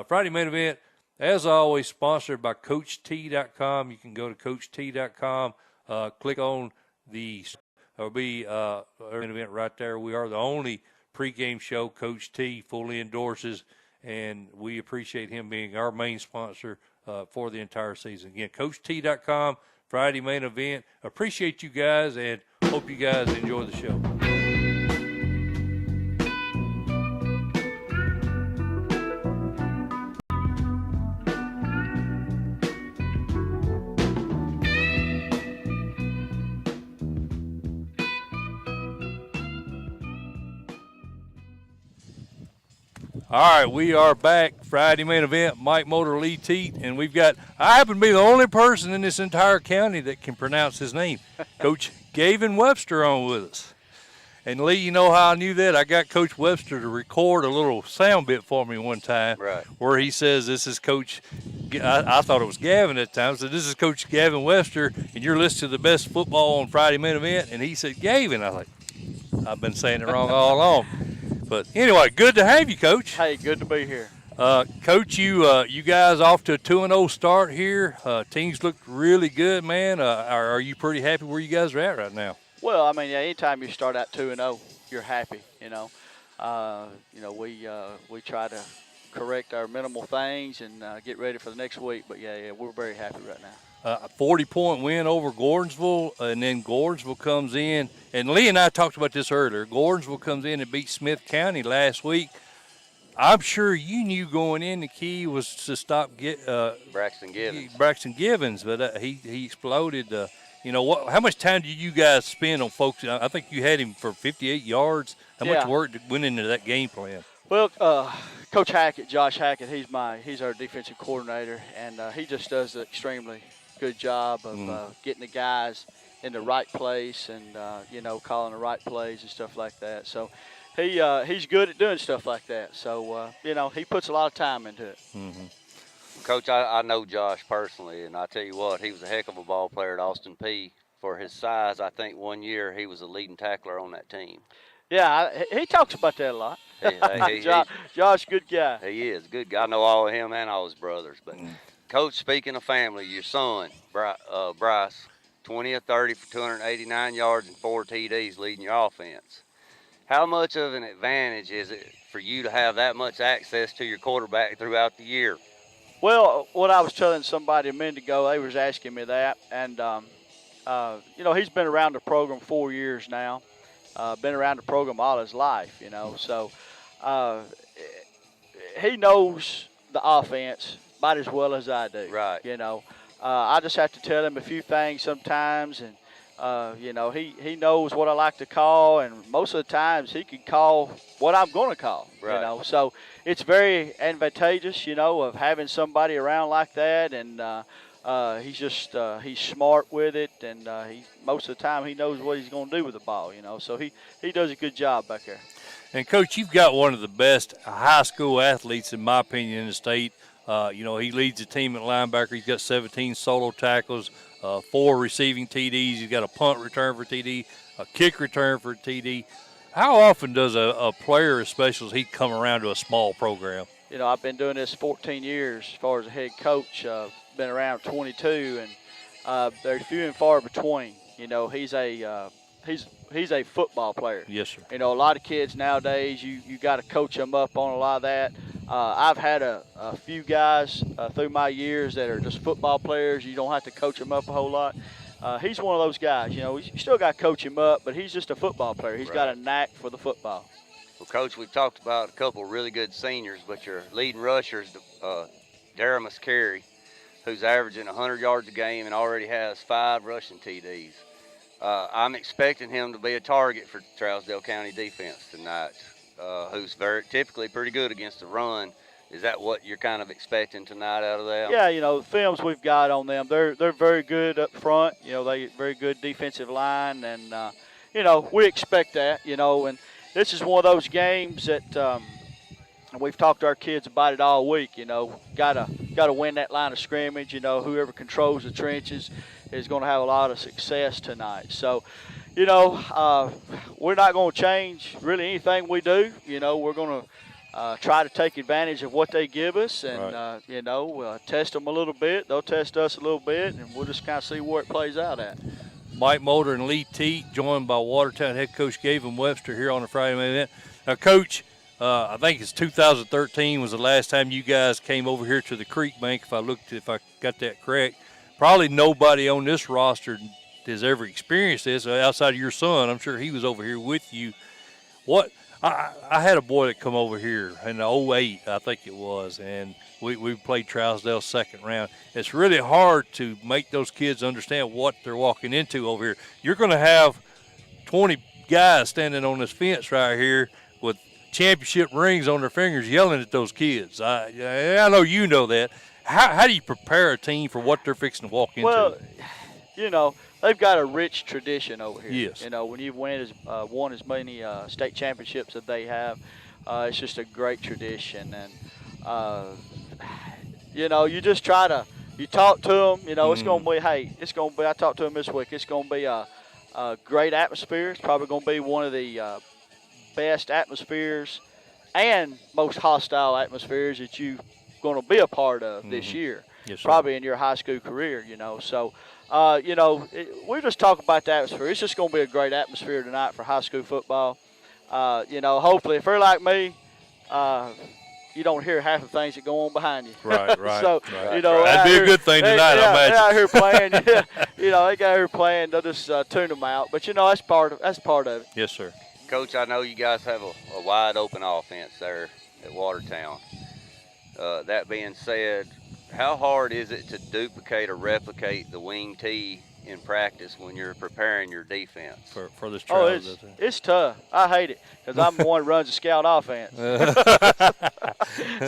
Friday main event, as always, sponsored by CoachT.com. You can go to CoachT.com, click on there'll be an event right there. We are the only pregame show Coach T fully endorses, and we appreciate him being our main sponsor for the entire season. Again, CoachT.com, Friday main event. Appreciate you guys, and hope you guys enjoy the show. All right, we are back. Friday main event, Mike Motor, Lee Teat, and I happen to be the only person in this entire county that can pronounce his name, Coach Gavin Webster on with us. And Lee, you know how I knew that? I got Coach Webster to record a little sound bit for me one time, right, where he says, this is Coach, I thought it was Gavin at the time, so this is Coach Gavin Webster, and you're listening to the best football on Friday main event, and he said, Gavin. I was like, I've been saying it wrong all along. But anyway, good to have you, Coach. Hey, good to be here. Coach, you guys off to a 2-0 start here. Teams looked really good, man. Are you pretty happy where you guys are at right now? Well, I mean, yeah, anytime you start out 2-0, you're happy. We try to correct our minimal things and get ready for the next week. But yeah, we're very happy right now. A 40-point win over Gordonsville, and then Gordonsville comes in. And Lee and I talked about this earlier. Gordonsville comes in and beat Smith County last week. I'm sure you knew going in the key was to stop Braxton Givens, but he exploded. How much time did you guys spend on folks? I think you had him for 58 yards. How much work went into that game plan? Well, Coach Hackett, Josh Hackett, he's our defensive coordinator, and he just does an extremely good job of getting the guys in the right place and calling the right plays and stuff like that. So he's good at doing stuff like that. So he puts a lot of time into it. Mm-hmm. Coach, I know Josh personally, and I tell you what, he was a heck of a ball player at Austin P. For his size, I think one year he was a leading tackler on that team. Yeah, he talks about that a lot. Josh, good guy. He is a good guy. I know all of him and all his brothers. But, Coach, speaking of family, your son, Bryce, 20 of 30 for 289 yards and 4 TDs leading your offense. How much of an advantage is it for you to have that much access to your quarterback throughout the year? Well, what I was telling somebody a minute ago, they was asking me that. And, he's been around the program 4 years now. Been around the program all his life, So he knows the offense about as well as I do. Right. I just have to tell him a few things sometimes, and he knows what I like to call, and most of the times he can call what I'm going to call. Right. So it's very advantageous, of having somebody around like that, and he's smart with it, and most of the time he knows what he's going to do with the ball, So he does a good job back there. And, Coach, you've got one of the best high school athletes, in my opinion, in the state. He leads the team at linebacker. He's got 17 solo tackles, 4 receiving TDs. He's got a punt return for TD, a kick return for TD. How often does a player as special as he come around to a small program? I've been doing this 14 years as far as a head coach. Been around 22, and they're few and far between. He's a football player. Yes, sir. A lot of kids nowadays, you got to coach them up on a lot of that. I've had a few guys through my years that are just football players. You don't have to coach them up a whole lot. He's one of those guys. You still got to coach him up, but he's just a football player. He's got a knack for the football. Well, Coach, we've talked about a couple of really good seniors, but your leading rusher is Daramus Carey, who's averaging 100 yards a game and already has 5 rushing TDs. I'm expecting him to be a target for Trousdale County defense tonight, who's typically pretty good against the run. Is that what you're kind of expecting tonight out of them? Yeah, the films we've got on them, they're very good up front. They very good defensive line, and we expect that. And this is one of those games that and we've talked to our kids about it all week. Gotta win that line of scrimmage. Whoever controls the trenches is going to have a lot of success tonight. So, we're not going to change really anything we do. We're going to try to take advantage of what they give us, and right. test them a little bit. They'll test us a little bit, and we'll just kind of see where it plays out at. Mike Mulder and Lee Teat, joined by Watertown head coach Gavin Webster here on the Friday main event. Now, Coach, I think it's 2013 was the last time you guys came over here to the Creek Bank. If I got that correct, probably nobody on this roster has ever experienced this outside of your son. I'm sure he was over here with you. I had a boy that come over here in '08, I think it was, and we played Trousdale second round. It's really hard to make those kids understand what they're walking into over here. You're going to have 20 guys standing on this fence right here with championship rings on their fingers yelling at those kids. I know you know that. How do you prepare a team for what they're fixing to walk into? Well, they've got a rich tradition over here. Yes. When you've won as many state championships that they have, it's just a great tradition. And, you just you talk to them, it's going to be, I talked to them this week, it's going to be a great atmosphere. It's probably going to be one of the best atmospheres and most hostile atmospheres that you're going to be a part of this year. Yes, sir. Probably in your high school career, So, we're just talking about the atmosphere. It's just going to be a great atmosphere tonight for high school football. Hopefully, if you're like me, you don't hear half the things that go on behind you. Right. So, right. That'd be a good thing tonight, I imagine. They're out here playing. They got out here playing. They'll just tune them out. But, that's part of it. Yes, sir. Coach, I know you guys have a wide open offense there at Watertown. That being said, how hard is it to duplicate or replicate the wing tee in practice when you're preparing your defense? For this trial? It's tough. I hate it because I'm the one who runs the scout offense.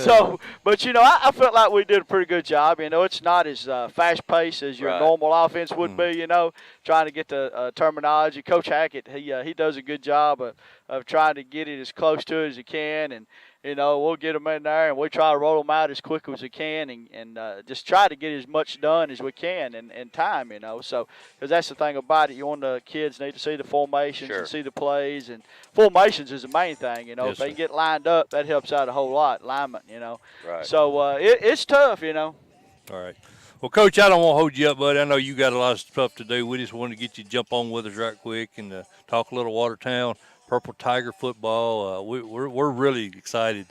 So, but, I felt like we did a pretty good job. It's not as fast-paced as your normal offense would be, trying to get the terminology. Coach Hackett, he does a good job of trying to get it as close to it as he can, and we'll get them in there, and we try to roll them out as quick as we can, and just try to get as much done as we can in time, So, because that's the thing about it. You want the kids need to see the formations and see the plays, and formations is the main thing, Yes, if they get lined up, that helps out a whole lot, alignment, Right. So, it's tough, All right. Well, Coach, I don't want to hold you up, buddy. I know you got a lot of stuff to do. We just wanted to get you to jump on with us right quick and talk a little Watertown Purple Tiger football. We're really excited.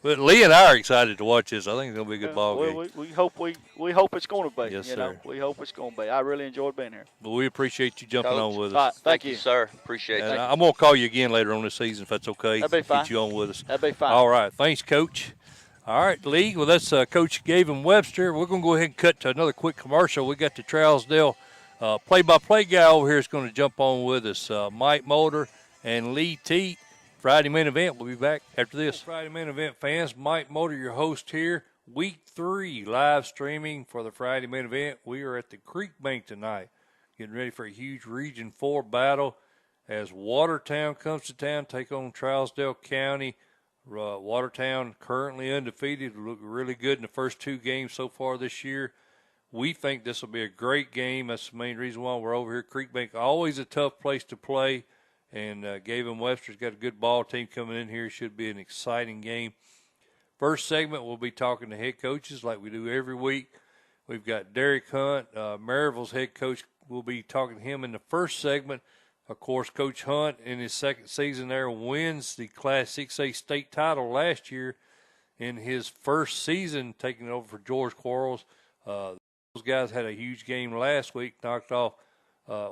But Lee and I are excited to watch this. I think it's going to be a good ball game. We hope it's going to be. Yes, sir. We hope it's going to be. I really enjoyed being here. But we appreciate you jumping Coach, on with us. All right, thank you, sir. Appreciate And it. I'm going to call you again later on this season if that's okay. That'd be fine. Get you on with us. That'd be fine. All right. Thanks, Coach. All right, Lee. Well, that's Coach Gavin Webster. We're going to go ahead and cut to another quick commercial. We got the Trousdale play-by-play guy over here is going to jump on with us, Mike Mulder and Lee Teat. Friday main event. We'll be back after this. Friday main event fans, Mike Mulder, your host here. Week 3 live streaming for the Friday main event. We are at the Creek Bank tonight, getting ready for a huge Region 4 battle as Watertown comes to town, take on Trousdale County. Watertown currently undefeated, look really good in the first 2 games so far this year. We think this will be a great game. That's the main reason why we're over here. Creek Bank, always a tough place to play. And Gavin Webster's got a good ball team coming in here. Should be an exciting game. First segment, we'll be talking to head coaches like we do every week. We've got Derek Hunt, Maryville's head coach. We'll be talking to him in the first segment. Of course, Coach Hunt, in his second season there, wins the Class 6A state title last year in his first season, taking it over for George Quarles. Those guys had a huge game last week, knocked off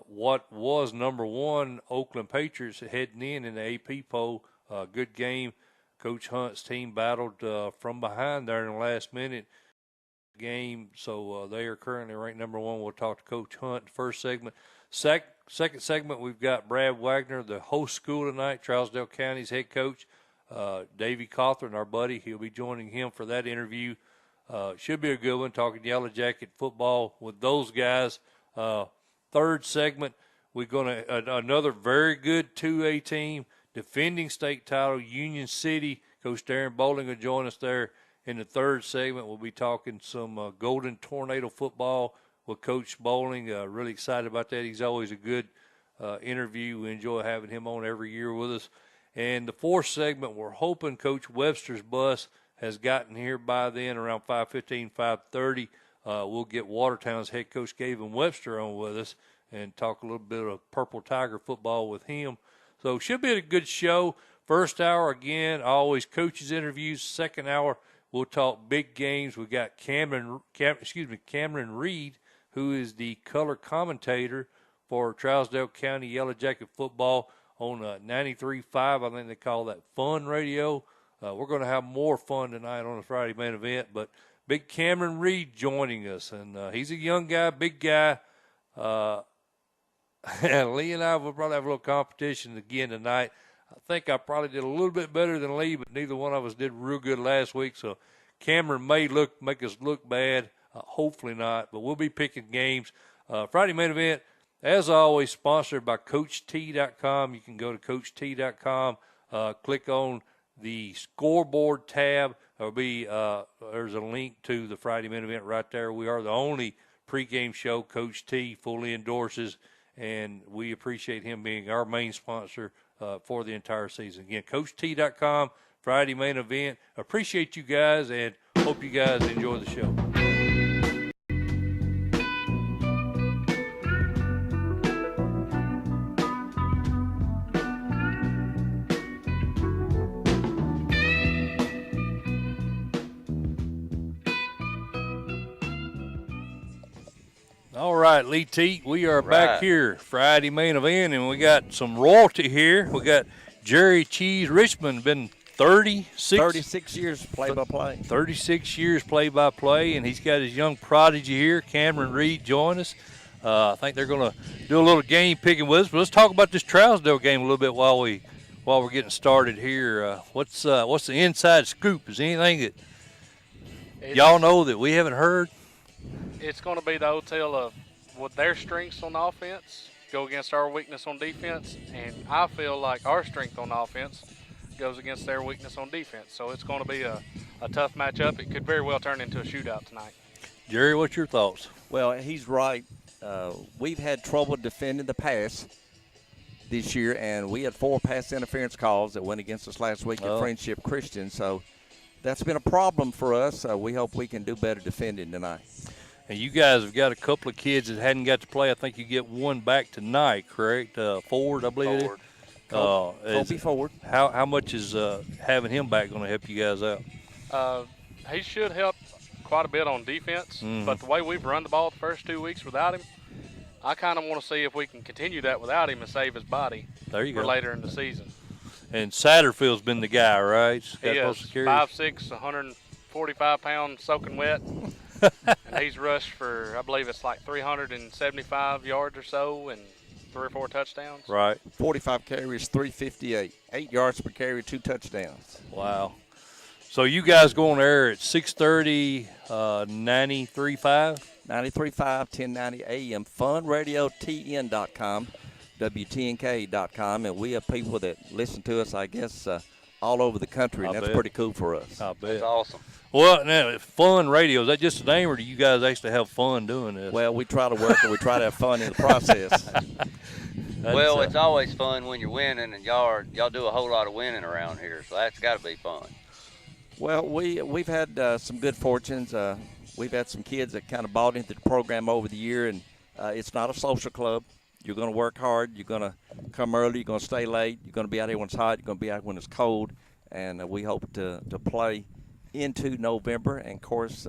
what was number 1 Oakland Patriots heading in the AP poll Good game. Coach Hunt's team battled from behind there in the last minute game, so they are currently ranked number 1. We'll talk to Coach Hunt first segment. Second segment, we've got Brad Wagner, the host school tonight, Trousdale County's head coach. Davey Cawthorn, our buddy, he'll be joining him for that interview. Should be a good one, talking Yellow Jacket football with those guys. Third segment, we're going to another very good 2A team, defending state title, Union City. Coach Darren Bowling will join us there. In the third segment, we'll be talking some Golden Tornado football with Coach Bowling. Really excited about that. He's always a good interview. We enjoy having him on every year with us. And the fourth segment, we're hoping Coach Webster's bus has gotten here by then, around 5:15, 5:30. We'll get Watertown's head coach Gavin Webster on with us and talk a little bit of Purple Tiger football with him. So should be a good show. First hour, again, always coaches interviews. Second hour, we'll talk big games. We got Cameron Reed, who is the color commentator for Trousdale County Yellow Jacket football on 93.5. I think they call that Fun Radio. We're going to have more fun tonight on the Friday main event, but big Cameron Reed joining us, and he's a young guy, big guy. And Lee and I will probably have a little competition again tonight. I think I probably did a little bit better than Lee, but neither one of us did real good last week, so Cameron may make us look bad. Hopefully not, but we'll be picking games. Friday main event, as always, sponsored by CoachT.com. You can go to CoachT.com, click on the scoreboard tab. There's a link to the Friday main event right there. We are the only pregame show Coach T fully endorses, and we appreciate him being our main sponsor for the entire season. Again, CoachT.com, Friday main event. Appreciate you guys, and hope you guys enjoy the show. All right, Lee Teat, we are back here, Friday main event, and we got some royalty here. We got Jerry Cheese Richmond, been 36 years play-by-play. 36 years play-by-play, and he's got his young prodigy here, Cameron Reed, join us. I think they're going to do a little game picking with us, but let's talk about this Trousdale game a little bit while we're getting started here. What's the inside scoop? Is anything that y'all know that we haven't heard? It's going to be the old tale of what their strengths on offense go against our weakness on defense, and I feel like our strength on offense goes against their weakness on defense. So it's going to be a tough matchup. It could very well turn into a shootout tonight. Jerry, what's your thoughts? Well, he's right. We've had trouble defending the pass this year, and we had 4 pass interference calls that went against us last week at Friendship Christian. So that's been a problem for us. We hope we can do better defending tonight. And you guys have got a couple of kids that hadn't got to play. I think you get one back tonight, correct? Ford, I believe Ford. Kobe Ford. How much is having him back going to help you guys out? He should help quite a bit on defense, but the way we've run the ball the first 2 weeks without him, I kind of want to see if we can continue that without him and save his body there you for go. later in the season. And Satterfield's been the guy, right? He is 5'6", 145-pound soaking wet. And he's rushed for, I believe it's like 375 yards or so and 3 or 4 touchdowns. Right. 45 carries, 358. 8 yards per carry, 2 touchdowns. Wow. So you guys go on air at 6:30, 93.5? 93.5, 1090 AM, funradiotn.com, WTNK.com. And we have people that listen to us, I guess, all over the country, and that's pretty cool for us. I bet. That's awesome. Well, now, Fun Radio, is that just a name, or do you guys actually have fun doing this? Well, we try to work and we try to have fun in the process. Well, it's always fun when you're winning, and y'all do a whole lot of winning around here, so that's got to be fun. Well, we've had some good fortunes. We've had some kids that kind of bought into the program over the year, and it's not a social club. You're going to work hard. You're going to come early. You're going to stay late. You're going to be out here when it's hot. You're going to be out when it's cold, and we hope to play into November. And, of course,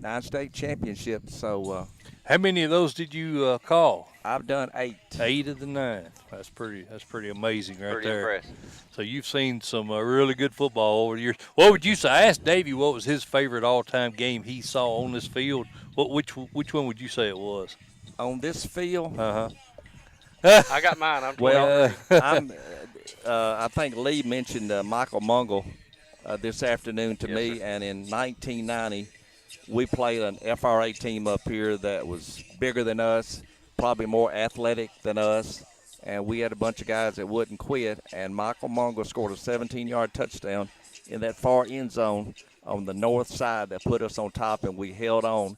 9 state championships. So How many of those did you call? I've done 8. 8 of the 9. That's pretty amazing right Pretty there. impressive. So you've seen some really good football over the years. What would you say? I asked Davey what was his favorite all-time game he saw on this field. Which one would you say it was? On this field, I got mine. I'm 23. well, I think Lee mentioned Michael Mungle this afternoon to Yes, me, sir. and in 1990, we played an FRA team up here that was bigger than us, probably more athletic than us, and we had a bunch of guys that wouldn't quit, and Michael Mungle scored a 17-yard touchdown in that far end zone on the north side that put us on top, and we held on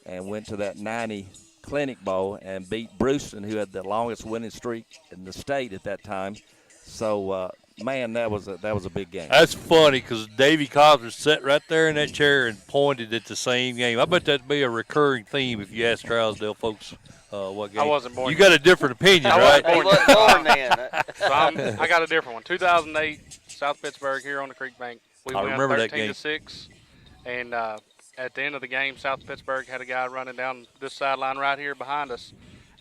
and went to that 90 Clinic Bowl and beat Brewston, who had the longest winning streak in the state at that time. So, man, that was a big game. That's funny because Davey Cosner sat right there in that chair and pointed at the same game. I bet that'd be a recurring theme if you ask Trousdale folks what game. I wasn't born You yet. got a different opinion, I right? wasn't He wasn't born then. So I got a different one. 2008, South Pittsburgh here on the Creek Bank. We I won remember that 13 game. to 6, and at the end of the game, South Pittsburgh had a guy running down this sideline right here behind us,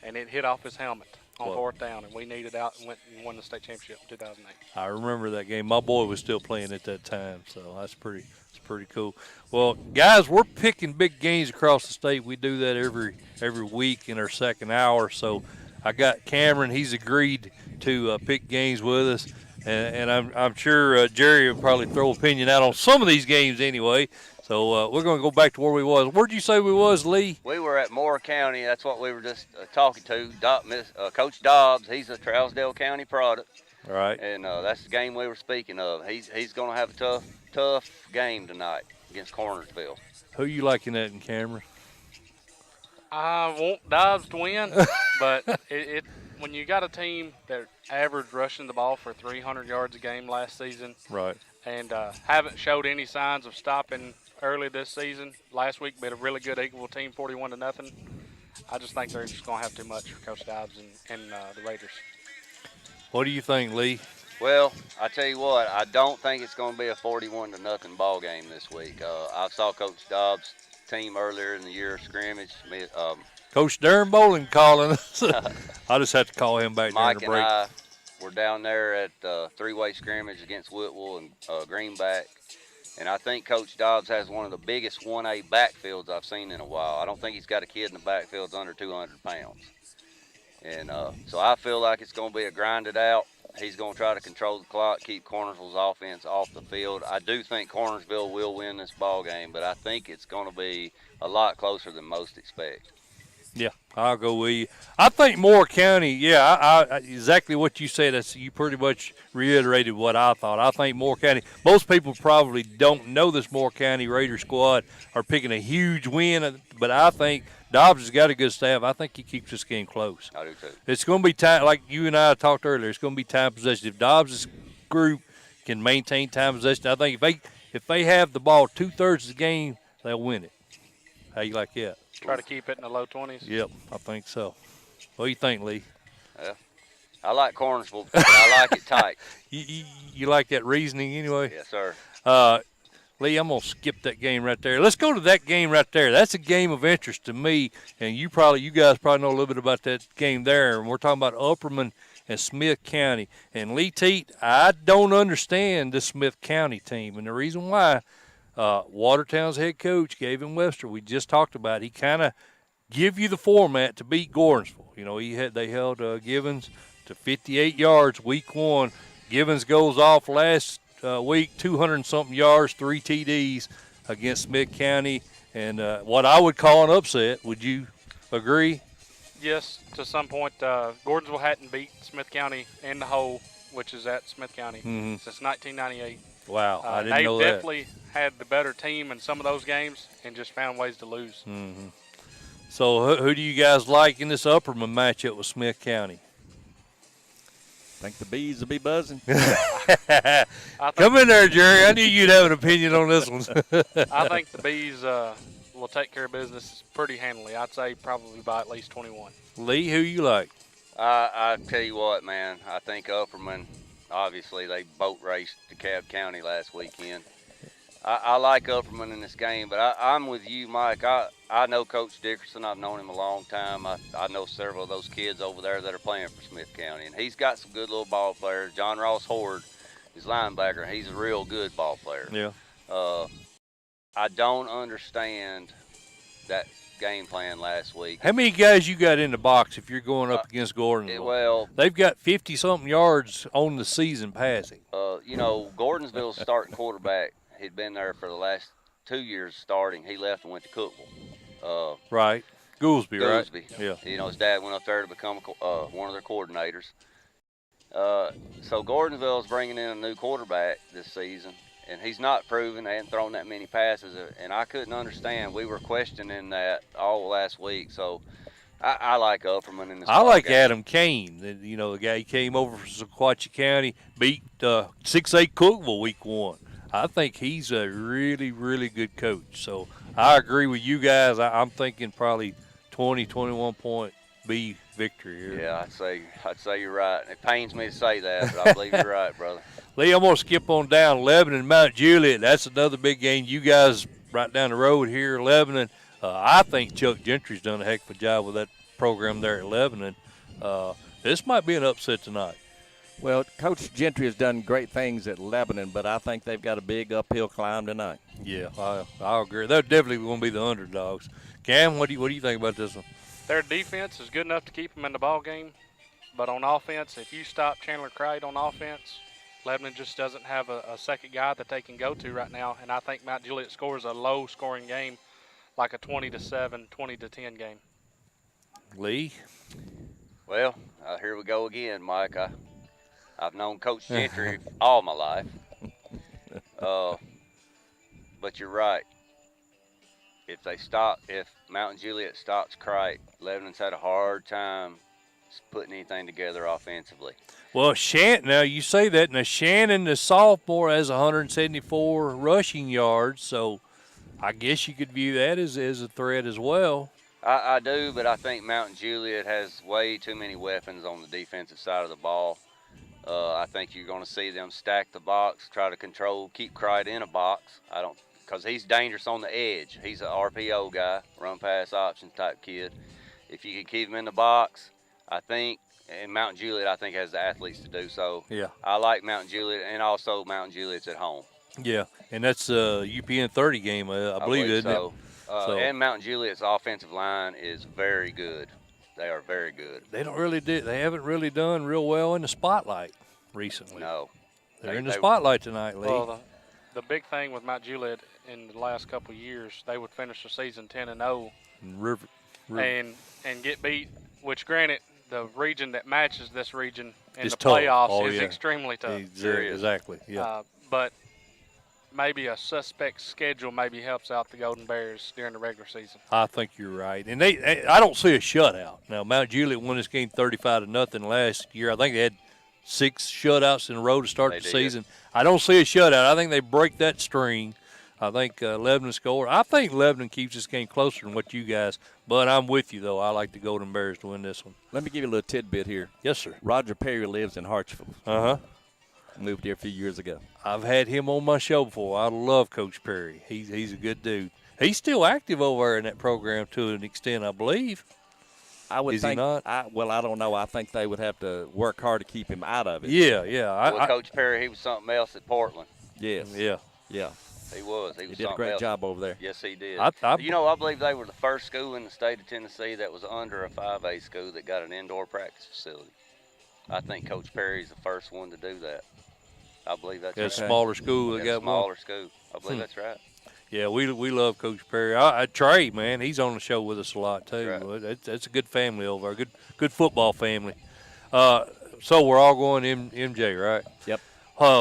and it hit off his helmet on Whoa. fourth down, and we needed out and went and won the state championship in 2008. I remember that game. My boy was still playing at that time, so that's pretty cool. Well, guys, we're picking big games across the state. We do that every week in our second hour. So I got Cameron. He's agreed to pick games with us, and I'm sure Jerry will probably throw opinion out on some of these games anyway. So we're going to go back to where we was. Where'd you say we was, Lee? We were at Moore County. That's what we were just talking to. Coach Dobbs, he's a Trousdale County product. All right. And that's the game we were speaking of. He's going to have a tough game tonight against Cornersville. Who you liking that in Cameron? I want Dobbs to win, but when you got a team that averaged rushing the ball for 300 yards a game last season, Right. and haven't showed any signs of stopping early this season. Last week, beat a really good Eagleville team, 41-0. I just think they're just going to have too much for Coach Dobbs and the Raiders. What do you think, Lee? Well, I tell you what, I don't think it's going to be a 41-0 ball game this week. I saw Coach Dobbs' team earlier in the year scrimmage. Coach Darren Bowling calling us. I just have to call him back during Mike the and break. I were down there at three-way scrimmage against Whitwell and Greenback. And I think Coach Dobbs has one of the biggest 1A backfields I've seen in a while. I don't think he's got a kid in the backfield that's under 200 pounds. And so I feel like it's going to be a grinded out. He's going to try to control the clock, keep Cornersville's offense off the field. I do think Cornersville will win this ball game, but I think it's going to be a lot closer than most expect. Yeah, I'll go with you. I think Moore County, I exactly what you said. You pretty much reiterated what I thought. I think Moore County, most people probably don't know this Moore County Raider squad are picking a huge win, but I think Dobbs has got a good staff. I think he keeps this game close. I do too. It's going to be time, like you and I talked earlier, it's going to be time possession. If Dobbs' group can maintain time possession, I think if they have the ball 2/3 of the game, they'll win it. How you like that? Try to keep it in the low 20s. Yep, I think so. What do you think, Lee? I like Cornersville, but I like it tight. You like that reasoning anyway? Yes, sir. Lee, I'm going to skip that game right there. Let's go to that game right there. That's a game of interest to me, and you guys probably know a little bit about that game there. And we're talking about Upperman and Smith County. And Lee Teat, I don't understand this Smith County team, and the reason why, Watertown's head coach, Gavin Webster, we just talked about, he kind of give you the format to beat Gordonsville. You know, they held Givens to 58 yards week one. Givens goes off last week, 200-something yards, 3 TDs against Smith County, and what I would call an upset. Would you agree? Yes, to some point. Gordonsville hadn't beat Smith County in the hole, which is at Smith County, since 1998. Wow, I didn't know that. They definitely had the better team in some of those games and just found ways to lose. So who do you guys like in this Upperman matchup with Smith County? I think the bees will be buzzing. Come in there, Jerry. I knew you'd have an opinion on this one. I think the bees will take care of business pretty handily. I'd say probably by at least 21. Lee, who you like? I tell you what, man. I think Upperman, obviously, they boat raced DeKalb County last weekend. I like Upperman in this game, but I'm with you, Mike. I know Coach Dickerson. I've known him a long time. I know several of those kids over there that are playing for Smith County, and he's got some good little ball players. John Ross Horde, his linebacker, he's a real good ball player. Yeah. I don't understand that game plan last week. How many guys you got in the box if you're going up against Gordonsville? Well, they've got 50-something yards on the season passing. Gordonsville's starting quarterback, he'd been there for the last 2 years starting. He left and went to Cookville. Right. Goolsby, right? Yeah. His dad went up there to become one of their coordinators. So Gordonsville's bringing in a new quarterback this season, and he's not proven. They hadn't thrown that many passes, and I couldn't understand. We were questioning that all last week. So I like Upperman in this. I like game. Adam Kane. The guy he came over from Sequatchie County, beat 6A Cookville week 1. I think he's a really, really good coach. So I agree with you guys. I'm thinking probably 20, 21 point B victory here. Yeah, I'd say you're right. It pains me to say that, but I believe you're right, brother. Lee, I'm going to skip on down. Lebanon, Mount Juliet. That's another big game. You guys right down the road here, Lebanon. I think Chuck Gentry's done a heck of a job with that program there at Lebanon. This might be an upset tonight. Well, Coach Gentry has done great things at Lebanon, but I think they've got a big uphill climb tonight. Yeah, I agree. They're definitely going to be the underdogs. Cam, what do you think about this one? Their defense is good enough to keep them in the ball game, but on offense, if you stop Chandler Cright on offense, Lebanon just doesn't have a second guy that they can go to right now, and I think Mount Juliet scores a low-scoring game, like a 20-7, 20-10 game. Lee? Well, here we go again, Mike. I've known Coach Gentry all my life. But you're right. If Mountain Juliet stops Cright, Lebanon's had a hard time putting anything together offensively. Well, now you say that. Now, Shannon, the sophomore, has 174 rushing yards, so I guess you could view that as a threat as well. I do, but I think Mountain Juliet has way too many weapons on the defensive side of the ball. I think you're going to see them stack the box, try to keep Cright in a box. Because he's dangerous on the edge. He's an RPO guy, run pass option type kid. If you can keep him in the box, I think, and Mountain Juliet, I think, has the athletes to do so. Yeah. I like Mountain Juliet, and also Mountain Juliet's at home. Yeah, and that's a UPN 30 game, I believe, isn't so. it? And Mountain Juliet's offensive line is very good. They are very good. They haven't really done real well in the spotlight recently. No. They're in the spotlight tonight, Lee. Well, the big thing with Mount Juliet in the last couple of years, they would finish the season 10-0 and get beat, which granted, the region that matches this region in the playoffs is extremely tough. Exactly, yeah. But maybe a suspect schedule maybe helps out the Golden Bears during the regular season. I think you're right. And I don't see a shutout. Now, Mount Juliet won this game 35-0 last year. I think they had 6 shutouts in a row to start the season. I don't see a shutout. I think they break that string. I think Lebanon score. I think Lebanon keeps this game closer than what you guys. But I'm with you, though. I like the Golden Bears to win this one. Let me give you a little tidbit here. Yes, sir. Roger Perry lives in Hartsville. Uh-huh. Moved here a few years ago. I've had him on my show before. I love Coach Perry. He's a good dude. He's still active over there in that program to an extent, I believe. I would Is think. he not? I don't know. I think they would have to work hard to keep him out of it. Yeah. Coach Perry, he was something else at Portland. Yes. Yeah. He was. He did a great job over there. Yes, he did. I believe they were the first school in the state of Tennessee that was under a 5A school that got an indoor practice facility. I think Coach Perry's the first one to do that. I believe that's right. A smaller school. They got a smaller school. I believe that's right. Yeah, we love Coach Perry. Trey, man, he's on the show with us a lot too. Right. That's a good family over there. Good football family. So we're all going MJ, right? Yep.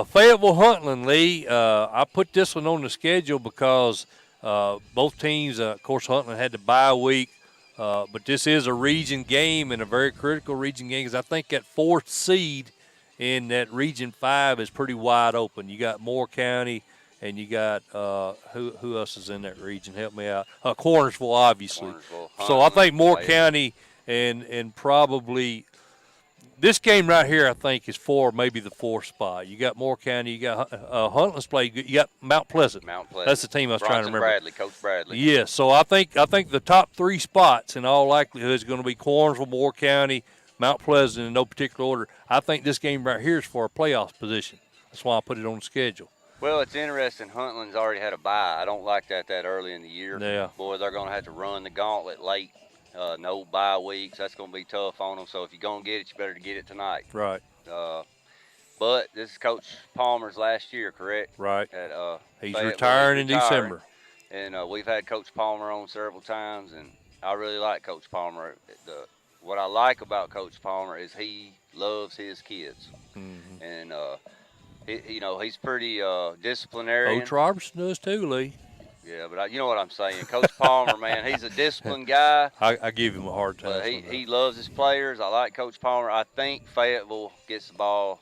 Fayetteville Huntland, Lee. I put this one on the schedule because both teams, of course, Huntland had the bye week, but this is a region game and a very critical region game because I think that 4th seed in that Region 5 is pretty wide open. You got Moore County, and you got who else is in that region? Help me out. Cornersville, obviously. So I think Moore County and probably This game right here, I think, is for maybe the 4th spot. You got Moore County, you got Huntland's play, you got Mount Pleasant. Mount Pleasant. That's the team I was trying to remember. Bradley, Coach Bradley. Yeah, so I think the top 3 spots in all likelihood is going to be Cornersville, Moore County, Mount Pleasant in no particular order. I think this game right here is for a playoff position. That's why I put it on the schedule. Well, it's interesting. Huntland's already had a bye. I don't like that early in the year. Yeah. Boy, they're going to have to run the gauntlet late. No bye weeks. That's going to be tough on them. So if you're going to get it, you better get it tonight. Right. But this is Coach Palmer's last year, correct? Right. He's Fayetteville. retiring in December. And we've had Coach Palmer on several times, and I really like Coach Palmer. What I like about Coach Palmer is he loves his kids. Mm-hmm. And, he's pretty disciplinarian. Coach Robertson does too, Lee. Yeah, but you know what I'm saying. Coach Palmer, man, he's a disciplined guy. I give him a hard time. But he loves his players. I like Coach Palmer. I think Fayetteville gets the ball.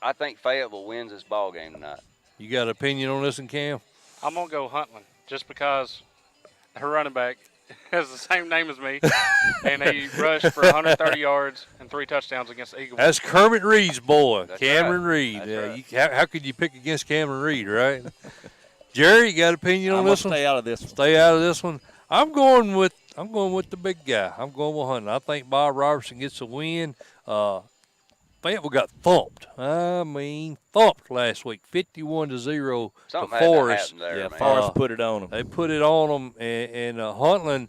I think Fayetteville wins this ball game tonight. You got an opinion on this one, Cam? I'm going to go Huntland just because her running back has the same name as me, and he rushed for 130 yards and 3 touchdowns against the Eagles. That's Kermit Reed's boy, That's Cameron right. Reed. That's right. How could you pick against Cameron Reed, right? Jerry, you got an opinion on this one? Stay out of this one. Stay out of this one. I'm going with the big guy. I'm going with Hunter. I think Bob Robertson gets a win. Fayetteville got thumped. Thumped last week, 51-0 to Forest. There, Forest put it on them. They put it on them, and Huntland.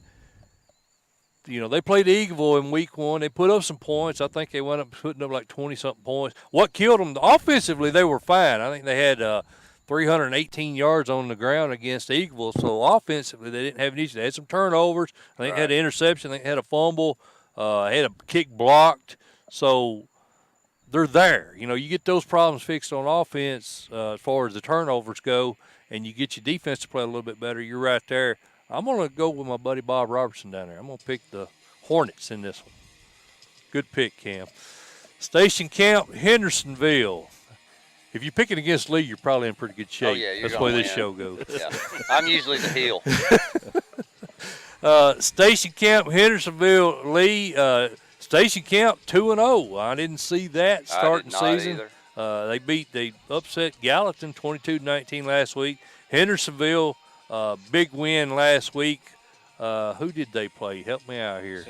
They played Eagleville in week 1. They put up some points. I think they wound up putting up like 20-something points. What killed them? Offensively, they were fine. I think they had 318 yards on the ground against Eagleville. So offensively, they didn't have an issue. They had some turnovers. I think they had an interception. I think they had a fumble. Had a kick blocked. So they're there. You get those problems fixed on offense as far as the turnovers go, and you get your defense to play a little bit better. You're right there. I'm going to go with my buddy Bob Robertson down there. I'm going to pick the Hornets in this one. Good pick, Cam. Station Camp, Hendersonville. If you're picking against Lee, you're probably in pretty good shape. Oh, yeah, that's the way this show goes. Yeah. I'm usually the heel. Station Camp, Hendersonville, Lee. Station Camp 2-0. I didn't see that starting season. They upset Gallatin 22-19 last week. Hendersonville, big win last week. Who did they play? Help me out here.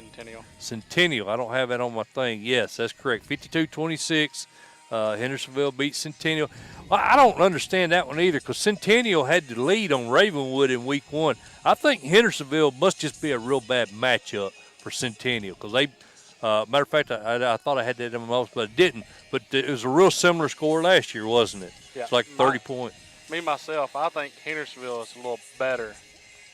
Centennial. I don't have that on my thing. Yes, that's correct. 52-26. Hendersonville beat Centennial. Well, I don't understand that one either because Centennial had the lead on Ravenwood in week 1. I think Hendersonville must just be a real bad matchup for Centennial because they matter of fact, I thought I had that in my notes, but I didn't. But it was a real similar score last year, wasn't it? Yeah. It's like 30 points. Me, myself, I think Hendersonville is a little better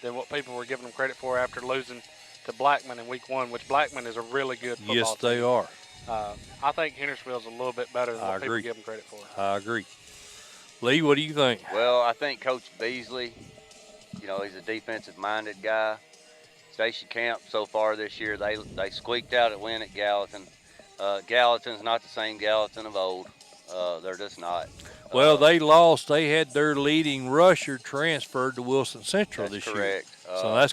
than what people were giving them credit for after losing to Blackman in week 1, which Blackman is a really good football Yes, they team. are. I think Hendersonville is a little bit better than what agree. people give them credit for. I agree. Lee, what do you think? Well, I think Coach Beasley, he's a defensive-minded guy. Station Camp so far this year, they squeaked out a win at Gallatin. Gallatin's not the same Gallatin of old. They're just not. Well, they lost. They had their leading rusher transferred to Wilson Central this correct. year. So that's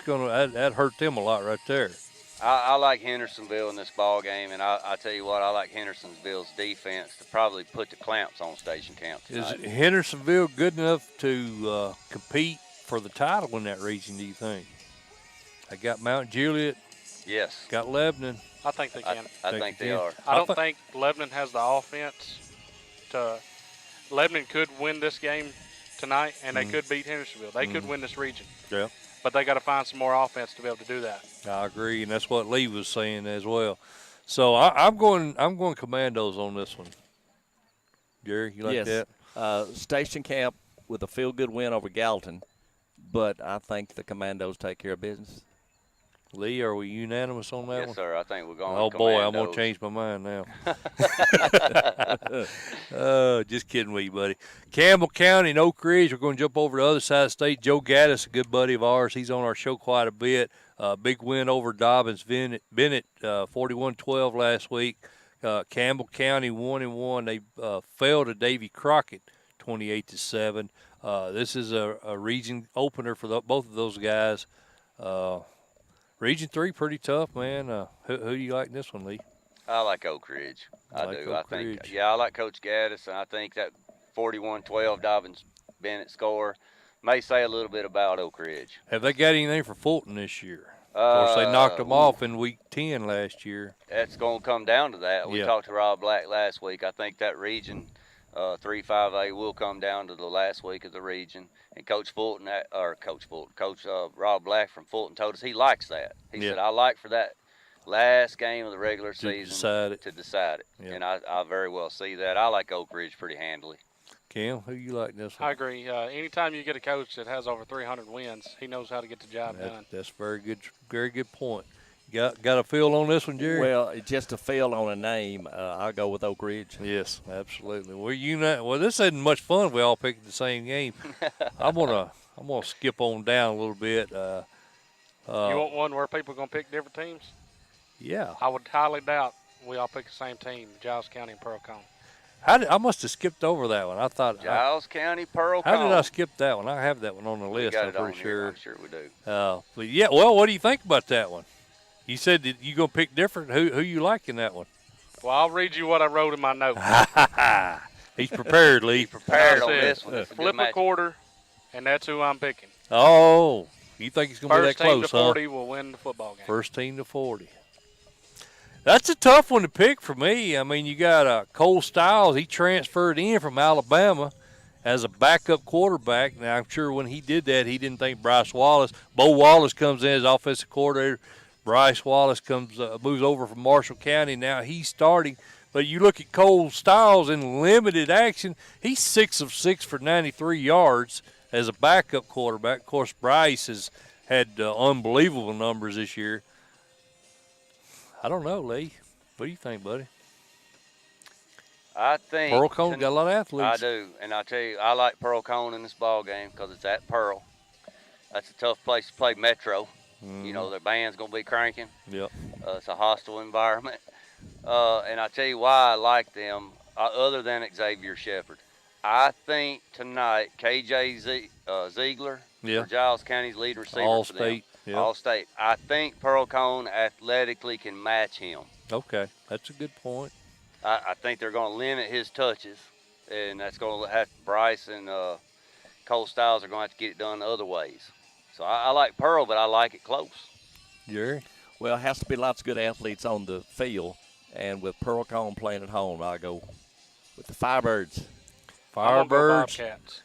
that hurt them a lot right there. I like Hendersonville in this ball game, and I tell you what, I like Hendersonville's defense to probably put the clamps on Station Camp tonight. Is Hendersonville good enough to compete for the title in that region, do you think? They got Mount Juliet. Yes. Got Lebanon. I think they can. I think they are. I don't think Lebanon has the offense to – Lebanon could win this game tonight, and they could beat Hendersonville. They could win this region. Yeah. But they got to find some more offense to be able to do that. I agree, and that's what Lee was saying as well. So I'm going Commandos on this one. Jerry, you like that? Station Camp with a feel-good win over Gallatin, but I think the Commandos take care of business. Lee, are we unanimous on that one? Yes, sir. I think we're going Oh, with boy, Commandos. I'm going to change my mind now. Just kidding with you, buddy. Campbell County and Oak Ridge, we're going to jump over to the other side of the state. Joe Gaddis, a good buddy of ours, he's on our show quite a bit. Big win over Dobbins Bennett 41-12 last week. Campbell County 1-1. They fell to Davy Crockett 28-7. This is a region opener for both of those guys. Region 3, pretty tough, man. Who do you like in this one, Lee? I like Oak Ridge. I Like do. Oak I think, Ridge. yeah, I like Coach Gaddis, and I think that 41-12 Dobbins Bennett score may say a little bit about Oak Ridge. Have they got anything for Fulton this year? Of course, they knocked them Ooh, off in week 10 last year. that's going to come down to that. We Yeah. talked to Rob Black last week. I think that region 3-5A will come down to the last week of the region. And Coach Rob Black from Fulton told us he likes that. He said, I like for that last game of the regular season to decide it. Yeah. And I very well see that. I like Oak Ridge pretty handily. Cam, who you like this one? I agree. Anytime you get a coach that has over 300 wins, he knows how to get the job done. That's very good point. Got a feel on this one, Jerry? Well, just a feel on a name, I'll go with Oak Ridge. Yes, absolutely. Well, this isn't much fun. We all picked the same game. I'm gonna skip on down a little bit. You want one where people are going to pick different teams? Yeah. I would highly doubt we all pick the same team, Giles County and Pearl Cone. I must have skipped over that one. I thought Giles County, Pearl How Cone. did I skip that one? I have that one on the We list. got I'm it on pretty here. sure. I'm sure we do. But yeah, well, what do you think about that one? You said that you gonna pick different. Who you like in that one? Well, I'll read you what I wrote in my notes. He's prepared, Lee. Prepared I on said, this one. It's a good flip a match. quarter, and that's who I'm picking. Oh, you think he's gonna be that First team close, to 40 will win the football game. First team to 40. That's a tough one to pick for me. I mean, you got Cole Stiles. He transferred in from Alabama as a backup quarterback. Now, I'm sure when he did that, he didn't think Bryce Wallace. Bo Wallace comes in as offensive coordinator. Bryce Wallace moves over from Marshall County. Now he's starting. But you look at Cole Stiles in limited action, he's 6 of 6 for 93 yards as a backup quarterback. Of course, Bryce has had unbelievable numbers this year. I don't know, Lee. What do you think, buddy? I think Pearl Cone got a lot of athletes. I do, and I tell you, I like Pearl Cone in this ball game because it's at Pearl. That's a tough place to play Metro. Mm-hmm. You know, their band's gonna be cranking. Yep. It's a hostile environment, and I tell you why I like them. Other than Xavier Shepard, I think tonight KJ Ziegler, Yeah. for Giles County's lead receiver All for state. them. Yep. All state. I think Pearl Cone athletically can match him. Okay, that's a good point. I think they're going to limit his touches, and that's going to have Bryce and Cole Stiles are going to have to get it done other ways. So I like Pearl, but I like it close. Jerry? Well, it has to be lots of good athletes on the field, and with Pearl Cone playing at home, I go with the Firebirds. I'm gonna go Firebirds. Bobcats.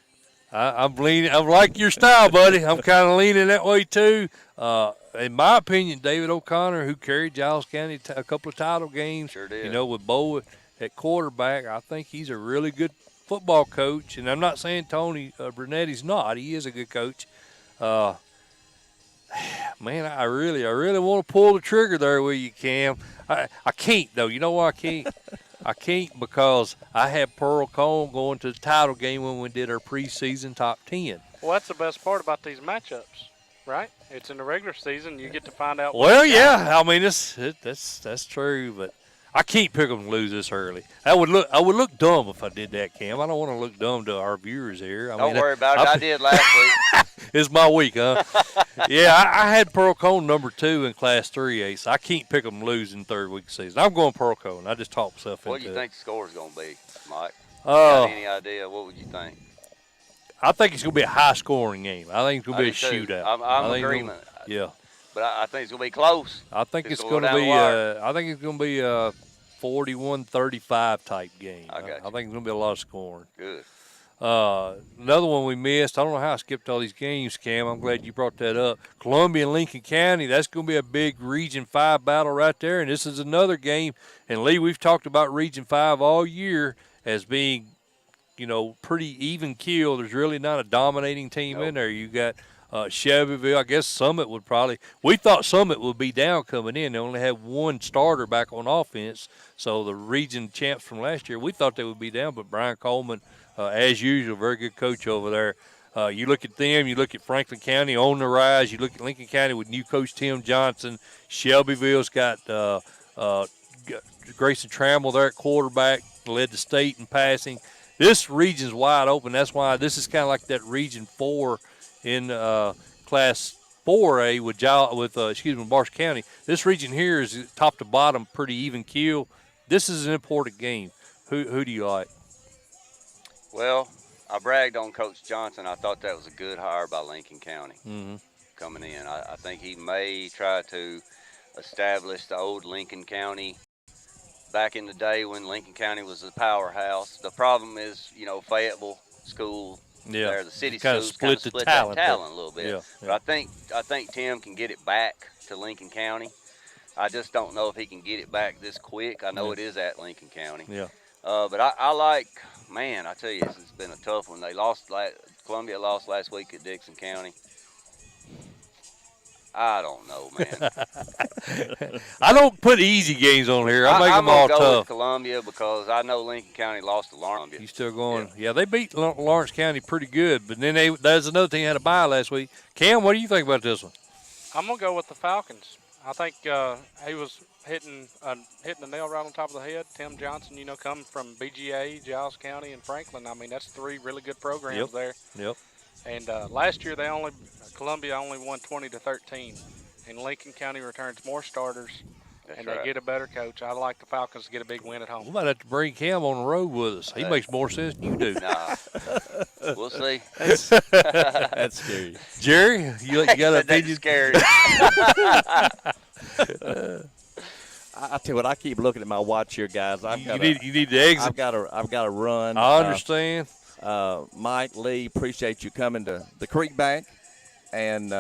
I'm leaning. I like your style, buddy. I'm kind of leaning that way too. In my opinion, David O'Connor, who carried Giles County a couple of title games, Sure did. you know, with Bo at quarterback, I think he's a really good football coach. And I'm not saying Tony Brunetti's not. He is a good coach. Man, I really want to pull the trigger there with you, Cam. I can't though. You know why I can't? I can't because I had Pearl Cone going to the title game when we did our preseason top 10. Well, that's the best part about these matchups, right? It's in the regular season. You get to find out. Well, yeah. I mean, that's true, but I can't pick them to lose this early. I would look dumb if I did that, Cam. I don't want to look dumb to our viewers here. Don't worry about it. I did last week. It's my week, huh? Yeah, I had Pearl Cone number 2 in Class 3A, so I can't pick them to lose in third week of season. I'm going Pearl Cone. I just talked myself What into do you it. think the score is going to be, Mike? Got any idea? What would you think? I think it's going to be a high-scoring game. I think it's going to be a do too. shootout. I'm I think in agreement. Yeah. But I think it's going to be close. I think It's it's gonna going go to down the be. wire. I think it's going to be a 41-35 type game. I got you. I think it's going to be a lot of scoring. Good. Another one we missed. I don't know how I skipped all these games, Cam. I'm glad you brought that up. Columbia and Lincoln County. That's going to be a big Region 5 battle right there. And this is another game. And Lee, we've talked about Region 5 all year as being, you know, pretty even keel. There's really not a dominating team in there. You got Shelbyville. I guess Summit would probably. We thought Summit would be down coming in. They only had one starter back on offense. So the region champs from last year, we thought they would be down. But Brian Coleman, as usual, very good coach over there. You look at them. You look at Franklin County on the rise. You look at Lincoln County with new coach Tim Johnson. Shelbyville's got Grayson Trammell there at quarterback, led the state in passing. This region's wide open. That's why this is kind of like that Region 4 in Class 4A with Marsh County. This region here is top to bottom pretty even keel. This is an important game. Who do you like? Well, I bragged on Coach Johnson. I thought that was a good hire by Lincoln County coming in. I think he may try to establish the old Lincoln County back in the day when Lincoln County was a powerhouse. The problem is, Fayetteville school there, the city schools kind of split that talent a little bit. Yeah. But I think Tim can get it back to Lincoln County. I just don't know if he can get it back this quick. I know it is at Lincoln County. Yeah. But I like, man, I tell you, it's been a tough one. They lost, Columbia lost last week at Dixon County. I don't know, man. I don't put easy games on here. I make them all I'm gonna go tough. with Columbia because I know Lincoln County lost to Lawrence. You still going? Yeah, they beat Lawrence County pretty good, but then there's another thing they had a bye last week. Cam, what do you think about this one? I'm gonna go with the Falcons. I think he was hitting the nail right on top of the head. Tim Johnson, coming from BGA, Giles County, and Franklin. I mean, that's 3 really good programs there. Yep. And last year Columbia only won 20-13, and Lincoln County returns more starters, they get a better coach. I like the Falcons to get a big win at home. We might have to bring Cam on the road with us. He makes more sense than you do. Nah, we'll see. That's scary. Jerry, you got an opinion? Scary. I tell you what, I keep looking at my watch here, guys. You need to exit. I've got to run. I understand. Mike, Lee, appreciate you coming to the Creek Bank, and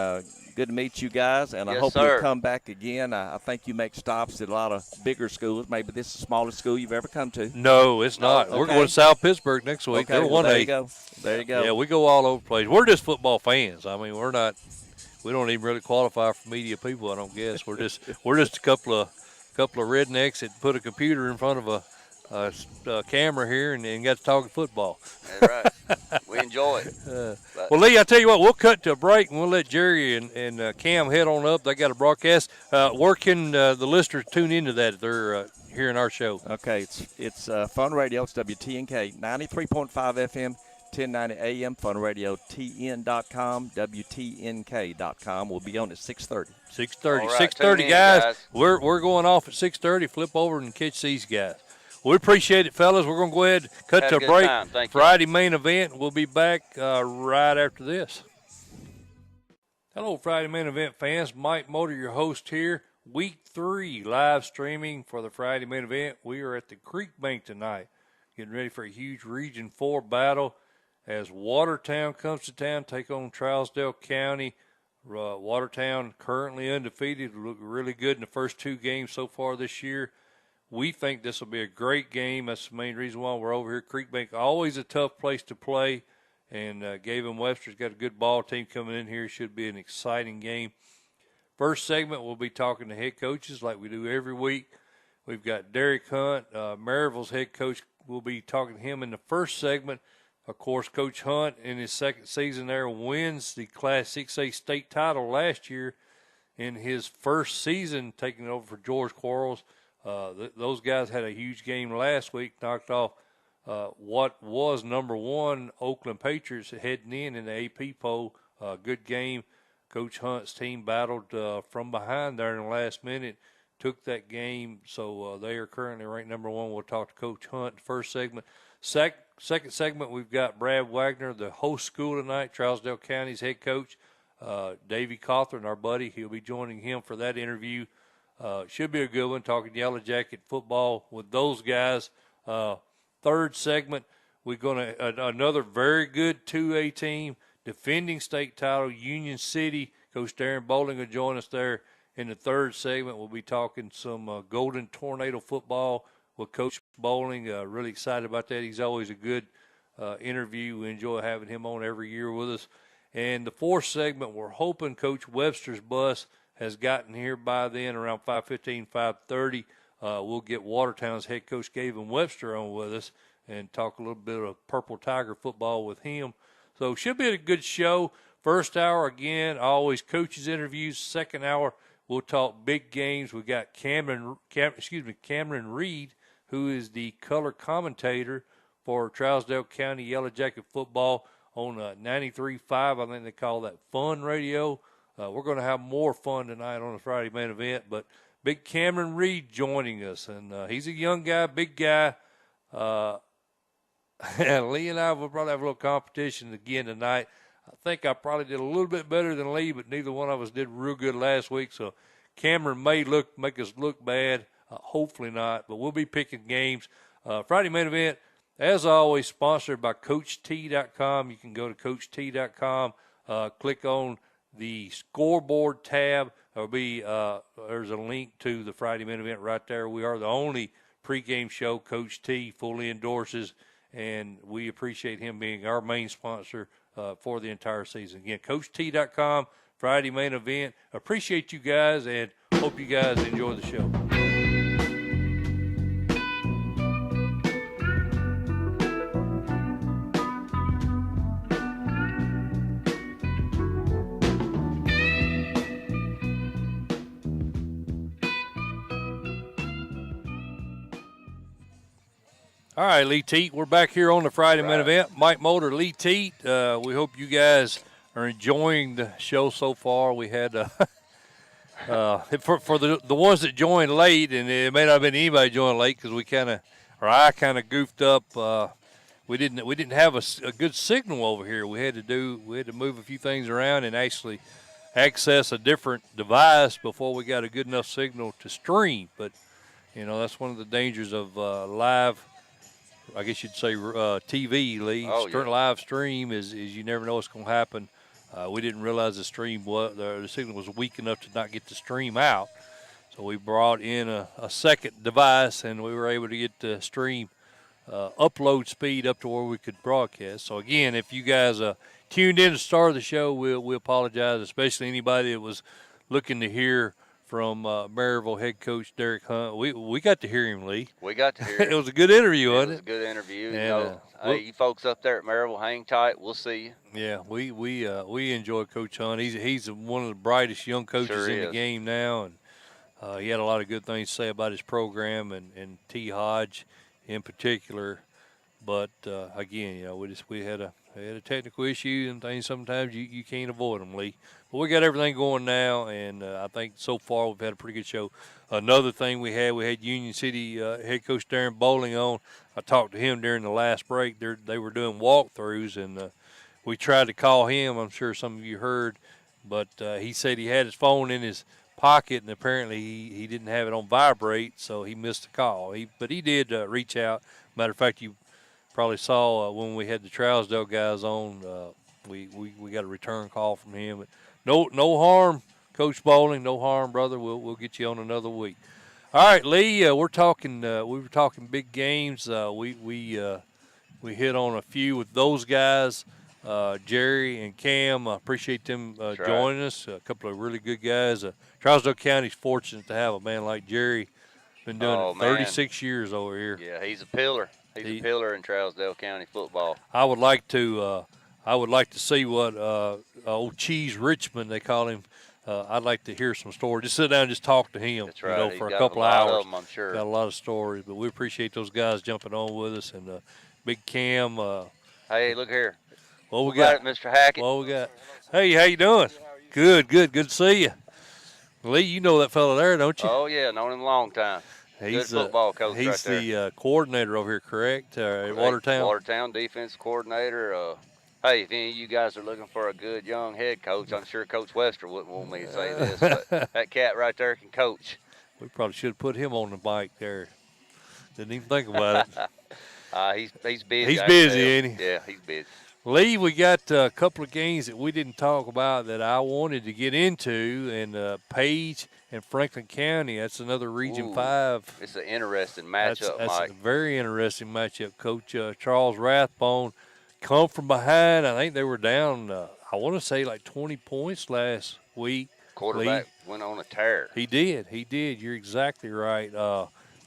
good to meet you guys. And I hope you come back again. I think you make stops at a lot of bigger schools. Maybe this is the smallest school you've ever come to. No, it's not. Okay. We're going to South Pittsburgh next week. Okay, They're 1A. There you go. There you go. Yeah, we go all over the place. We're just football fans. I mean, we don't even really qualify for media people, I don't guess. We're just a couple of rednecks that put a computer in front of a camera here and got to talking football. That's right. We enjoy it. Well, Lee, I tell you what, we'll cut to a break and we'll let Jerry and Cam head on up. They got a broadcast. Where can the listeners tune into that if they're hearing our show? Okay, it's Fun Radio. It's WTNK 93.5 FM. 1090 AM, funradiotn.com, WTNK.com. We'll be on at 6:30. 6:30. Right, 6:30, guys. We're going off at 6:30. Flip over and catch these guys. We appreciate it, fellas. We're going to go ahead and cut to a break. Friday main event. We'll be back right after this. Hello, Friday main event fans. Mike Motor, your host here. Week 3 live streaming for the Friday main event. We are at the Creek Bank tonight, getting ready for a huge Region 4 battle as Watertown comes to town, take on Trousdale County. Watertown currently undefeated, look really good in the first 2 games so far this year. We think this will be a great game. That's the main reason why we're over here. Creek Bank, always a tough place to play, and Gavin Webster's got a good ball team coming in here. Should be an exciting game. First segment, we'll be talking to head coaches like we do every week. We've got Derek Hunt, Maryville's head coach. We'll be talking to him in the first segment. Of course, Coach Hunt in his second season there wins the Class 6A state title last year in his first season, taking it over for George Quarles. Those guys had a huge game last week, knocked off what was number 1 Oakland Patriots heading in the AP poll. Good game. Coach Hunt's team battled from behind there in the last minute, took that game, so they are currently ranked number 1. We'll talk to Coach Hunt in the first segment. Second segment, we've got Brad Wagner, the host school tonight, Trousdale County's head coach. Davey Cawthorn, our buddy, he'll be joining him for that interview. Should be a good one, talking Yellow Jacket football with those guys. Third segment, we're going to another very good 2A team, defending state title, Union City. Coach Darren Bowling will join us there in the third segment. We'll be talking some Golden Tornado football with Coach Bowling. Really excited about that. He's always a good interview. We enjoy having him on every year with us. And the fourth segment, we're hoping Coach Webster's bus has gotten here by then, around 5:15, 5:30. We'll get Watertown's head coach Gavin Webster on with us and talk a little bit of Purple Tiger football with him. So should be a good show. First hour, again, always coaches interviews. Second hour, we'll talk big games. We got Cameron Reed, who is the color commentator for Trousdale County Yellow Jacket football on 93.5. I think they call that Fun Radio. We're going to have more fun tonight on the Friday main event, but big Cameron Reed joining us, and he's a young guy, big guy. And Lee and I will probably have a little competition again tonight. I think I probably did a little bit better than Lee, but neither one of us did real good last week. So Cameron may make us look bad. Hopefully not, but we'll be picking games. Friday main event, as always, sponsored by CoachT.com. You can go to CoachT.com, click on the scoreboard tab. There's a link to the Friday main event right there. We are the only pregame show Coach T fully endorses, and we appreciate him being our main sponsor for the entire season. Again, CoachT.com, Friday main event. Appreciate you guys, and hope you guys enjoy the show. All right, Lee Teat, we're back here on the Friday main event. Mike Mulder, Lee Teat. We hope you guys are enjoying the show so far. We had for the ones that joined late, and it may not have been anybody joining late because I kind of goofed up. We didn't have a good signal over here. We had to move a few things around and actually access a different device before we got a good enough signal to stream. But that's one of the dangers of live. I guess you'd say TV, Lee. Live stream is you never know what's going to happen. We didn't realize the signal was weak enough to not get the stream out. So we brought in a second device, and we were able to get the stream upload speed up to where we could broadcast. So, again, if you guys tuned in to start the show, we apologize, especially anybody that was looking to hear from Maryville head coach Derek Hunt. We got to hear him, Lee. We got to hear him. It was a good interview, wasn't it? It was a good interview. And, hey, you folks up there at Maryville, hang tight. We'll see you. Yeah, we enjoy Coach Hunt. He's one of the brightest young coaches in the game now, and he had a lot of good things to say about his program and T. Hodge in particular. But again, we had a technical issue and things. Sometimes you can't avoid them, Lee. But we got everything going now, and I think so far we've had a pretty good show. Another thing we had Union City head coach Darren Bowling on. I talked to him during the last break. They were doing walkthroughs, and we tried to call him. I'm sure some of you heard, but he said he had his phone in his pocket, and apparently he didn't have it on vibrate, so he missed the call. But he did reach out. Matter of fact, you probably saw when we had the Trousdale guys on, we got a return call from him. But no harm, Coach Bowling. No harm, brother. We'll get you on another week. All right, Lee. We were talking big games. We hit on a few with those guys. Jerry and Cam, appreciate them joining us. A couple of really good guys. Trousdale County's fortunate to have a man like Jerry. Been doing it 36 years over here. Yeah, he's a pillar. He's a pillar in Trousdale County football. I would like to see what old Cheese Richmond, they call him. I'd like to hear some stories. Just sit down and just talk to him. That's right. For a couple of hours. A lot of them, I'm sure. Got a lot of stories, but we appreciate those guys jumping on with us. And Big Cam. Hey, look here. What we got? Mr. Hackett. What we got? Hey, how you doing? Good to see you. Lee, you know that fella there, don't you? Oh, yeah, known him a long time. Good football coach he's right there. He's the coordinator over here, correct? At Watertown? Watertown defense coordinator. Hey, if any of you guys are looking for a good young head coach, I'm sure Coach Wester wouldn't want me to say this, but that cat right there can coach. We probably should have put him on the mic there. Didn't even think about it. He's busy. He's busy, ain't he? Yeah, he's busy. Lee, we got a couple of games that we didn't talk about that I wanted to get into, and Page and Franklin County. That's another Region 5. It's an interesting matchup, that's Mike. A very interesting matchup. Coach Charles Rathbone come from behind. I think they were down, I want to say, like 20 points last week. Quarterback went on a tear. He did. You're exactly right.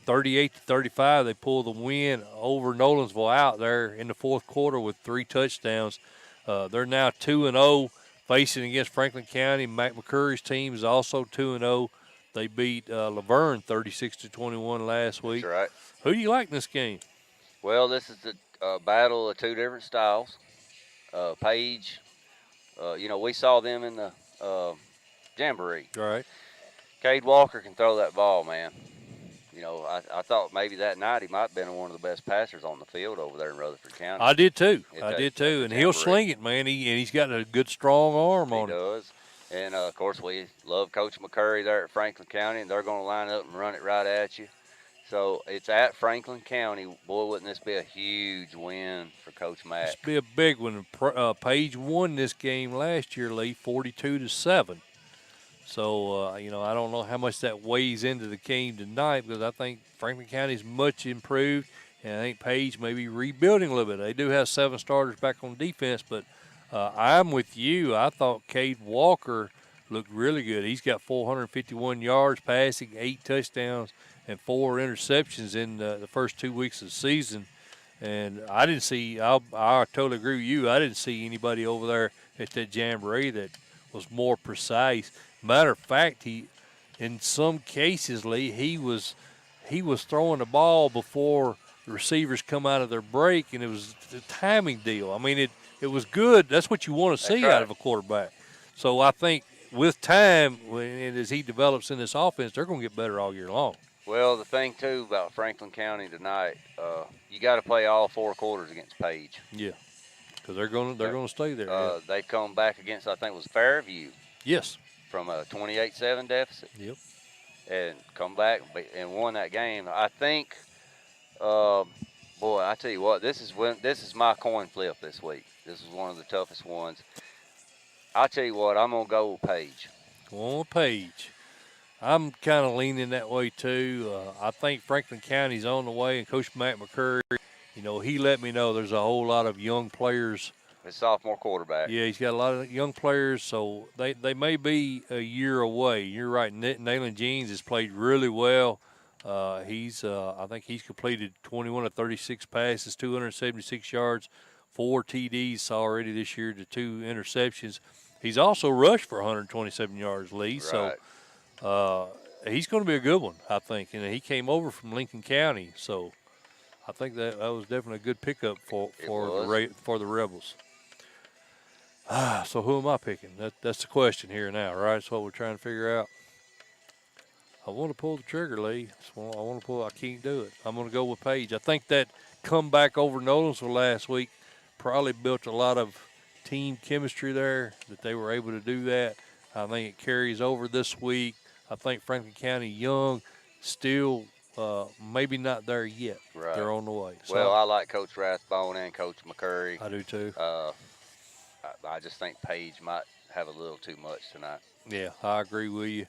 38-35, they pulled the win over Nolensville out there in the fourth quarter with 3 touchdowns. They're now 2-0 facing against Franklin County. Mac McCurry's team is also 2-0. They beat Laverne 36-21 last week. That's right. Who do you like in this game? Well, this is a battle of two different styles. Page, we saw them in the Jamboree. All right. Cade Walker can throw that ball, man. You know, I thought maybe that night he might have been one of the best passers on the field over there in Rutherford County. I did too. At the And he'll Jamboree. sling it, man. He's got a good strong arm He on him. does. And, of course, we love Coach McCurry there at Franklin County, and they're going to line up and run it right at you. So it's at Franklin County. Boy, wouldn't this be a huge win for Coach Mack? This be a big one. Page won this game last year, Lee, 42-7. So, you know, I don't know how much that weighs into the game tonight because I think Franklin County is much improved, and I think Page may be rebuilding a little bit. They do have 7 starters back on defense, but I'm with you. I thought Cade Walker looked really good. He's got 451 yards passing, 8 touchdowns, and 4 interceptions in the first 2 weeks of the season. And I didn't see, I totally agree with you, I didn't see anybody over there at that Jamboree that was more precise. Matter of fact, in some cases, Lee, he was throwing the ball before the receivers come out of their break, and it was a timing deal. I mean, it was good. That's what you want to see out of a quarterback. So I think with time, and as he develops in this offense, they're going to get better all year long. Well, the thing, too, about Franklin County tonight, you got to play all 4 quarters against Page. Yeah, because they're going to stay there. Yeah. They come back against, I think it was Fairview. Yes. From a 28-7 deficit. Yep. And come back and won that game. I think, boy, I tell you what, this is my coin flip this week. This is one of the toughest ones. I tell you what, I'm gonna go with Page. Go on Page. I'm kind of leaning that way too. I think Franklin County's on the way, and Coach Matt McCurry, you know, he let me know there's a whole lot of young players. His sophomore quarterback. Yeah, he's got a lot of young players, so they may be a year away. You're right. Nayland Jeans has played really well. I think he's completed 21 of 36 passes, 276 yards, 4 TDs already this year to 2 interceptions. He's also rushed for 127 yards, Lee. Right. So he's going to be a good one, I think. And he came over from Lincoln County, so I think that was definitely a good pickup for the Rebels. So who am I picking? That's the question here now, right? That's what we're trying to figure out. I want to pull the trigger, Lee. I can't do it. I'm going to go with Page. I think that comeback over Nolensville last week probably built a lot of team chemistry there, that they were able to do that. I think it carries over this week. I think Franklin County young, still maybe not there yet. Right. They're on the way. So, well, I like Coach Rathbone and Coach McCurry. I do too. I just think Page might have a little too much tonight. Yeah, I agree with you.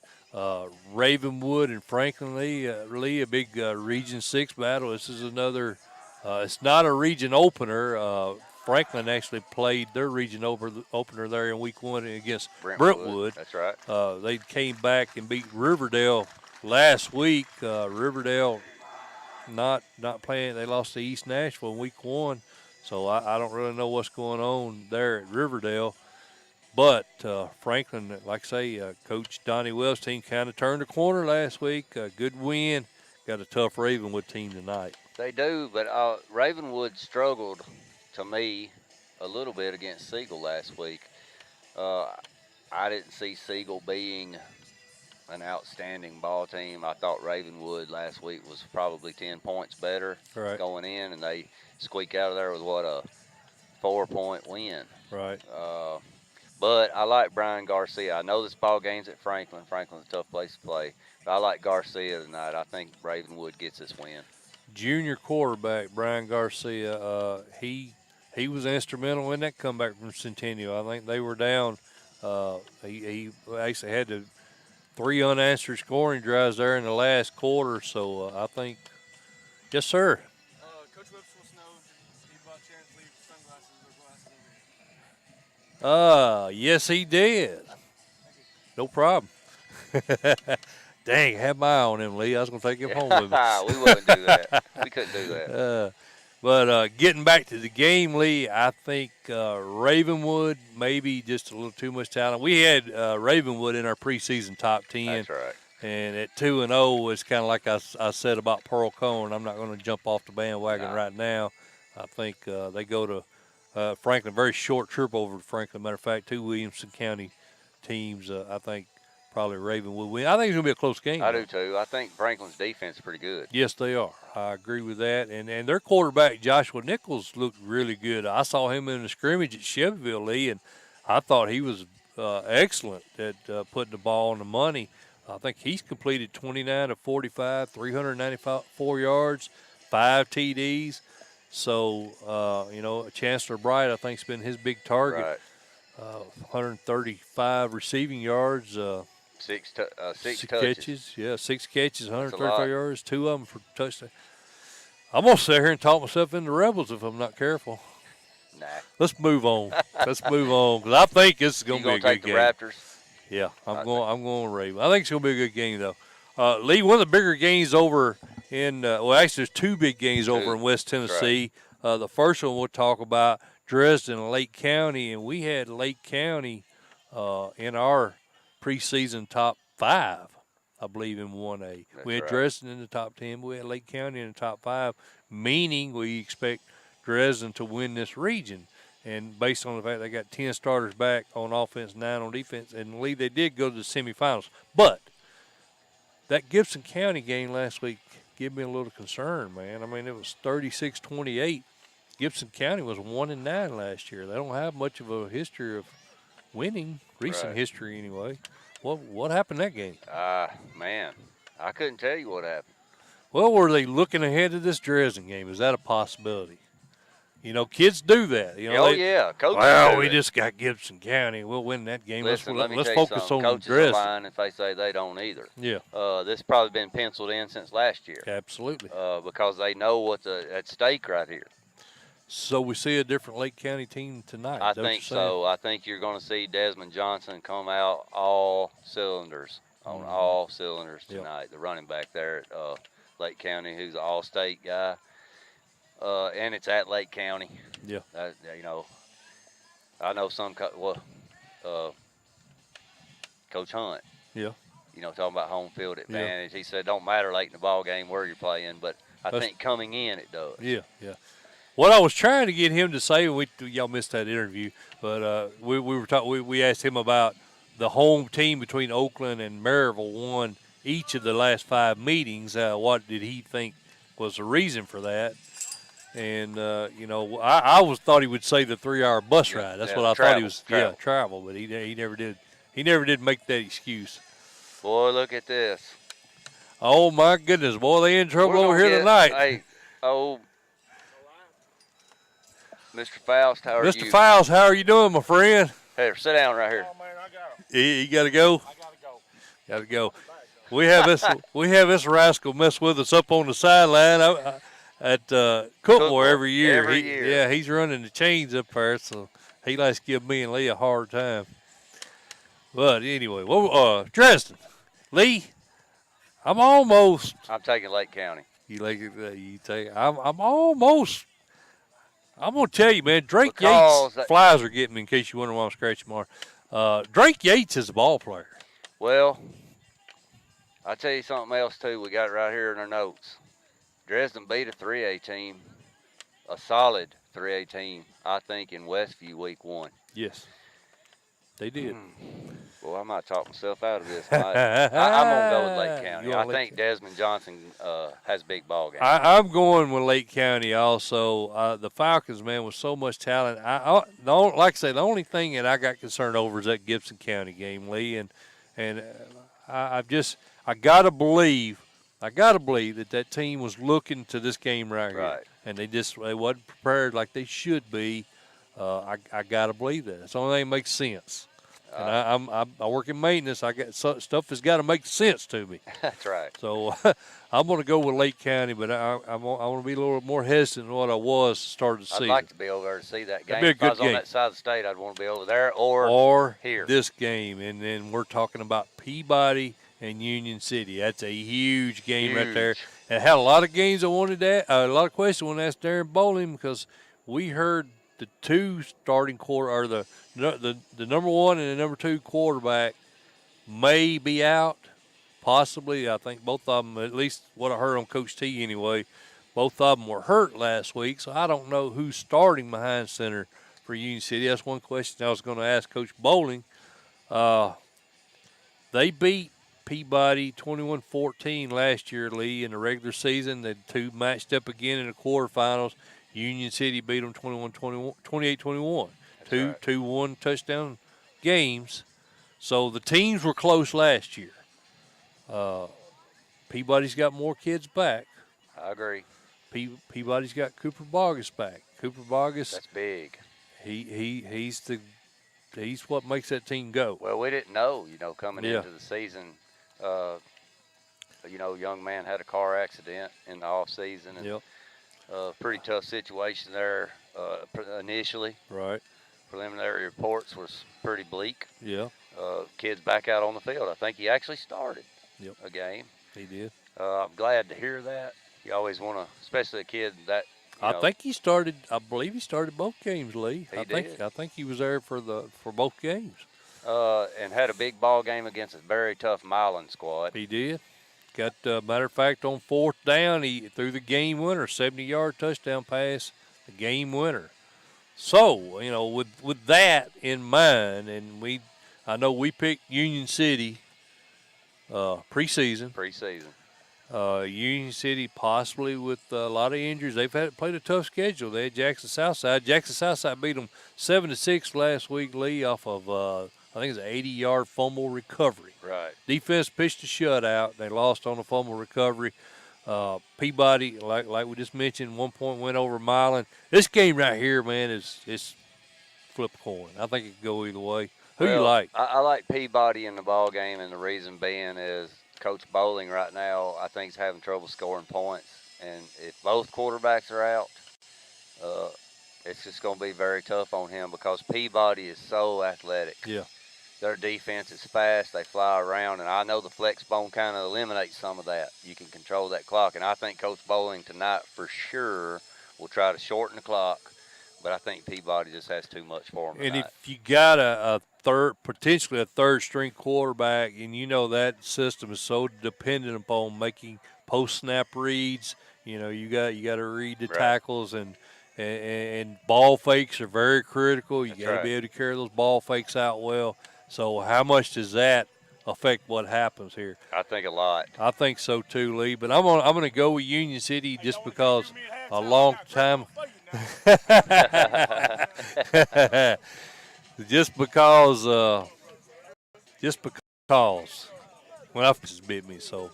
Ravenwood and Franklin Lee, really a big Region 6 battle. This is another, it's not a region opener. Franklin actually played their region opener there in week 1 against Brentwood. That's right. They came back and beat Riverdale last week. Riverdale not playing. They lost to East Nashville in week 1. So I don't really know what's going on there at Riverdale. But Franklin, like I say, Coach Donnie Wells' team kind of turned the corner last week. Good win. Got a tough Ravenwood team tonight. They do, but Ravenwood struggled, to me, a little bit against Siegel last week. I didn't see Siegel being an outstanding ball team. I thought Ravenwood last week was probably 10 points better going in, and they squeak out of there with, a 4-point win. Right. But I like Brian Garcia. I know this ball game's at Franklin. Franklin's a tough place to play. But I like Garcia tonight. I think Ravenwood gets this win. Junior quarterback Brian Garcia, he was instrumental in that comeback from Centennial. I think they were down. He actually had 3 unanswered scoring drives there in the last quarter. So I think, yes, sir. Coach Whips wants to know if he bought Sharon to leave sunglasses or glasses over here. Yes, he did. No problem. Dang, had my eye on him, Lee. I was going to take him home with me. We wouldn't do that. We couldn't do that. But getting back to the game, Lee, I think Ravenwood, maybe just a little too much talent. We had Ravenwood in our preseason top 10. That's right. And at 2-0, it's kind of like I said about Pearl Cone. I'm not going to jump off the bandwagon right now. I think they go to Franklin, very short trip over to Franklin. Matter of fact, 2 Williamson County teams. I think probably Raven will win. I think it's going to be a close game. I though. do too. I think Franklin's defense is pretty good. Yes, they are. I agree with that. And their quarterback, Joshua Nichols, looked really good. I saw him in the scrimmage at Shelbyville, Lee, and I thought he was excellent at putting the ball on the money. I think he's completed 29 of 45, 394 yards, 5 TDs. So, Chancellor Bright, I think, has been his big target. Right. 135 receiving yards. Six Six touches. catches. Yeah, 6 catches, That's a 135 lot. yards, 2 of them for touchdown. I'm going to sit here and talk myself into Rebels if I'm not careful. Nah. Let's move on. Let's move on because I think this is going You to be gonna a take good the game. Raptors? Yeah, I'm going Raven. I think it's going to be a good game though. Lee, one of the bigger games over in actually there's 2 big games over in West Tennessee. The first one we'll talk about Dresden and Lake County, and we had Lake County in our preseason top 5, I believe, in 1A. We had Dresden in the top 10, but we had Lake County in the top 5, meaning we expect Dresden to win this region. And based on the fact they got 10 starters back on offense, 9 on defense, and Lee, they did go to the semifinals. But that Gibson County game last week gave me a little concern, man. I mean, it was 36-28. Gibson County was 1-9 last year. They don't have much of a history of winning, recent history anyway. What happened that game? Man, I couldn't tell you what happened. Well, were they looking ahead of this Dresden game? Is that a possibility? You know, kids do that. You know, yeah, coaches. Well, do we it. just got Gibson County. We'll win that game. Listen, let me let's tell you focus something. on Coaches Dresden. are lying if they say they don't either. Yeah. This has probably been penciled in since last year. Absolutely. Because they know what's at stake right here. So we see a different Lake County team tonight. I think so. I think you're going to see Desmond Johnson come out all cylinders tonight. The running back there at Lake County, who's an all-state guy. And it's at Lake County. Yeah. I know some Coach Hunt. Yeah. Talking about home field advantage. He said, don't matter late in the ball game where you're playing, but I think coming in it does. Yeah, yeah. What I was trying to get him to say, y'all missed that interview, but we asked him about the home team between Oakland and Maryville won each of the last 5 meetings. What did he think was the reason for that? And I thought he would say the 3-hour bus ride. That's what I thought he was. Travel. Yeah, travel. But he never did. He never did make that excuse. Boy, look at this. Oh my goodness, boy, they in trouble over here tonight. Hey, Mr. Faust, how are you? Mr. Faust, how are you doing, my friend? Here, sit down right here. Oh, man, I got him. You got to go. I got to go. Got to go. We have this rascal mess with us up on the sideline at Cookmore every year. Every year. Yeah, he's running the chains up there, so he likes to give me and Lee a hard time. But anyway, Dresden, Lee, I'm taking Lake County. You like it? You take. I'm almost. I'm gonna tell you, man. Drake Because Yates flies are getting me. In case you wonder why I'm scratching my arm. Drake Yates is a ball player. Well, I'll tell you something else too. We got it right here in our notes. Dresden beat a 3A team, a solid 3A team, I think, in Westview week 1. Yes, they did. Well, I might talk myself out of this. I'm going to go with Lake County. I think Desmond Johnson has a big ball game. I'm going with Lake County also. The Falcons, man, with so much talent. Like I say, the only thing that I got concerned over is that Gibson County game, Lee. And I got to believe that team was looking to this game right here. And they wasn't prepared like they should be. I got to believe that. It's the only thing that makes sense. And I work in maintenance. I got stuff that's got to make sense to me. That's right. So I'm going to go with Lake County, but I want to be a little more hesitant than what I was starting to see. I'd like to be over there to see that game. That'd be a good if I was game. on that side of the state, I'd want to be over there or here. This game. And then we're talking about Peabody and Union City. That's a huge game right there. And I had a lot of games I wanted to a lot of questions I wanted to ask Darren Bowling because we heard the 2 starting quarter or the number 1 and the number 2 quarterback may be out, possibly. I think both of them, at least what I heard on Coach T anyway, both of them were hurt last week. So I don't know who's starting behind center for Union City. That's one question I was going to ask Coach Bowling. They beat Peabody 21-14 last year, Lee, in the regular season. The two matched up again in the quarterfinals. Union City beat them 28-21. That's right. Two one touchdown games. So the teams were close last year. Peabody's got more kids back. I agree. Peabody's got Cooper Bogus back. Cooper Bogus, That's big. he's what makes that team go. Well, we didn't know, coming Yeah. into the season. Young man had a car accident in the off season, and Yep. pretty tough situation there initially. Right. Preliminary reports was pretty bleak. Yeah. Kid's back out on the field. I think he actually started a game. He did. I'm glad to hear that. You always want to, especially a kid that. I think he started. I believe he started both games, Lee. He I did. think he was there for both games. And had a big ball game against a very tough Milan squad. He did. Got matter of fact on fourth down, he threw the game winner, 70-yard touchdown pass, the game winner. So with that in mind, and I know we picked Union City preseason. Union City possibly with a lot of injuries. They've played a tough schedule. They had Jackson Southside. Jackson Southside beat them 7-6 last week, Lee, off of I think it's an 80-yard fumble recovery. Right. Defense pitched a shutout. They lost on a fumble recovery. Peabody, like we just mentioned, 1 point win over Milan. This game right here, man, is flip a coin. I think it could go either way. Who you like? I like Peabody in the ball game, and the reason being is Coach Bowling right now, I think, is having trouble scoring points. And if both quarterbacks are out, it's just going to be very tough on him because Peabody is so athletic. Yeah. Their defense is fast. They fly around, and I know the flex bone kind of eliminates some of that. You can control that clock, and I think Coach Bowling tonight for sure will try to shorten the clock, but I think Peabody just has too much for him tonight. And if you got a potentially a third-string quarterback, and that system is so dependent upon making post-snap reads, you got to read the tackles, and ball fakes are very critical. You got to be able to carry those ball fakes out well. So how much does that affect what happens here? I think a lot. I think so too, Lee. But I'm gonna go with Union City just because a long time. just because. When I just bit me, so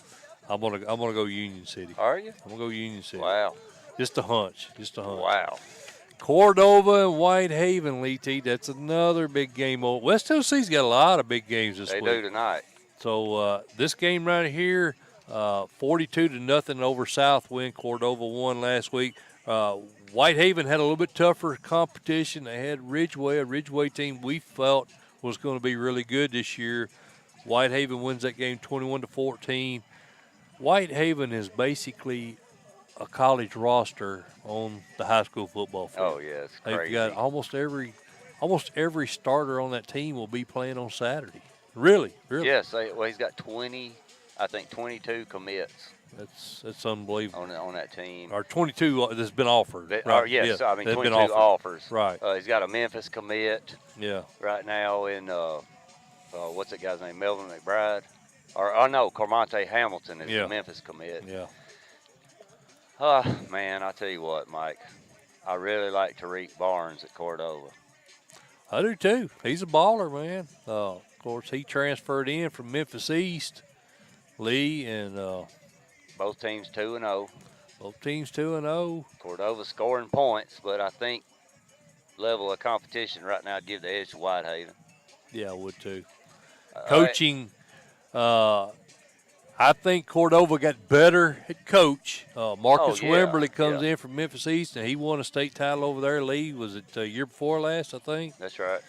I'm gonna go Union City. Are you? I'm gonna go Union City. Wow. Just a hunch. Wow. Cordova and Whitehaven, Lee T. That's another big game. West Tennessee's got a lot of big games this week. They do tonight. So this game right here, 42-0 over Southwind. Cordova won last week. Whitehaven had a little bit tougher competition. They had Ridgeway, a Ridgeway team we felt was going to be really good this year. Whitehaven wins that game 21-14. Whitehaven is basically a college roster on the high school football field. Oh, yeah, it's crazy. They've got almost every starter on that team will be playing on Saturday. Really. Yes, he's got 22 commits. That's unbelievable. On that team. Or 22 that's been offered. Right. Yes, yeah, 22 offers. Right. He's got a Memphis commit. Yeah. Right now in, what's that guy's name, Melvin McBride? No, Cormonte Hamilton is the Memphis commit. Yeah. Man, I tell you what, Mike, I really like Tariq Barnes at Cordova. I do too. He's a baller, man. Of course, he transferred in from Memphis East, Lee, and both teams 2-0. Both teams 2-0. Cordova scoring points, but I think level of competition right now give the edge to Whitehaven. Yeah, I would too. Coaching, I think Cordova got better at coach. Marcus Wimberly comes in from Memphis East, and he won a state title over there. Lee, was it the year before last, I think? That's right.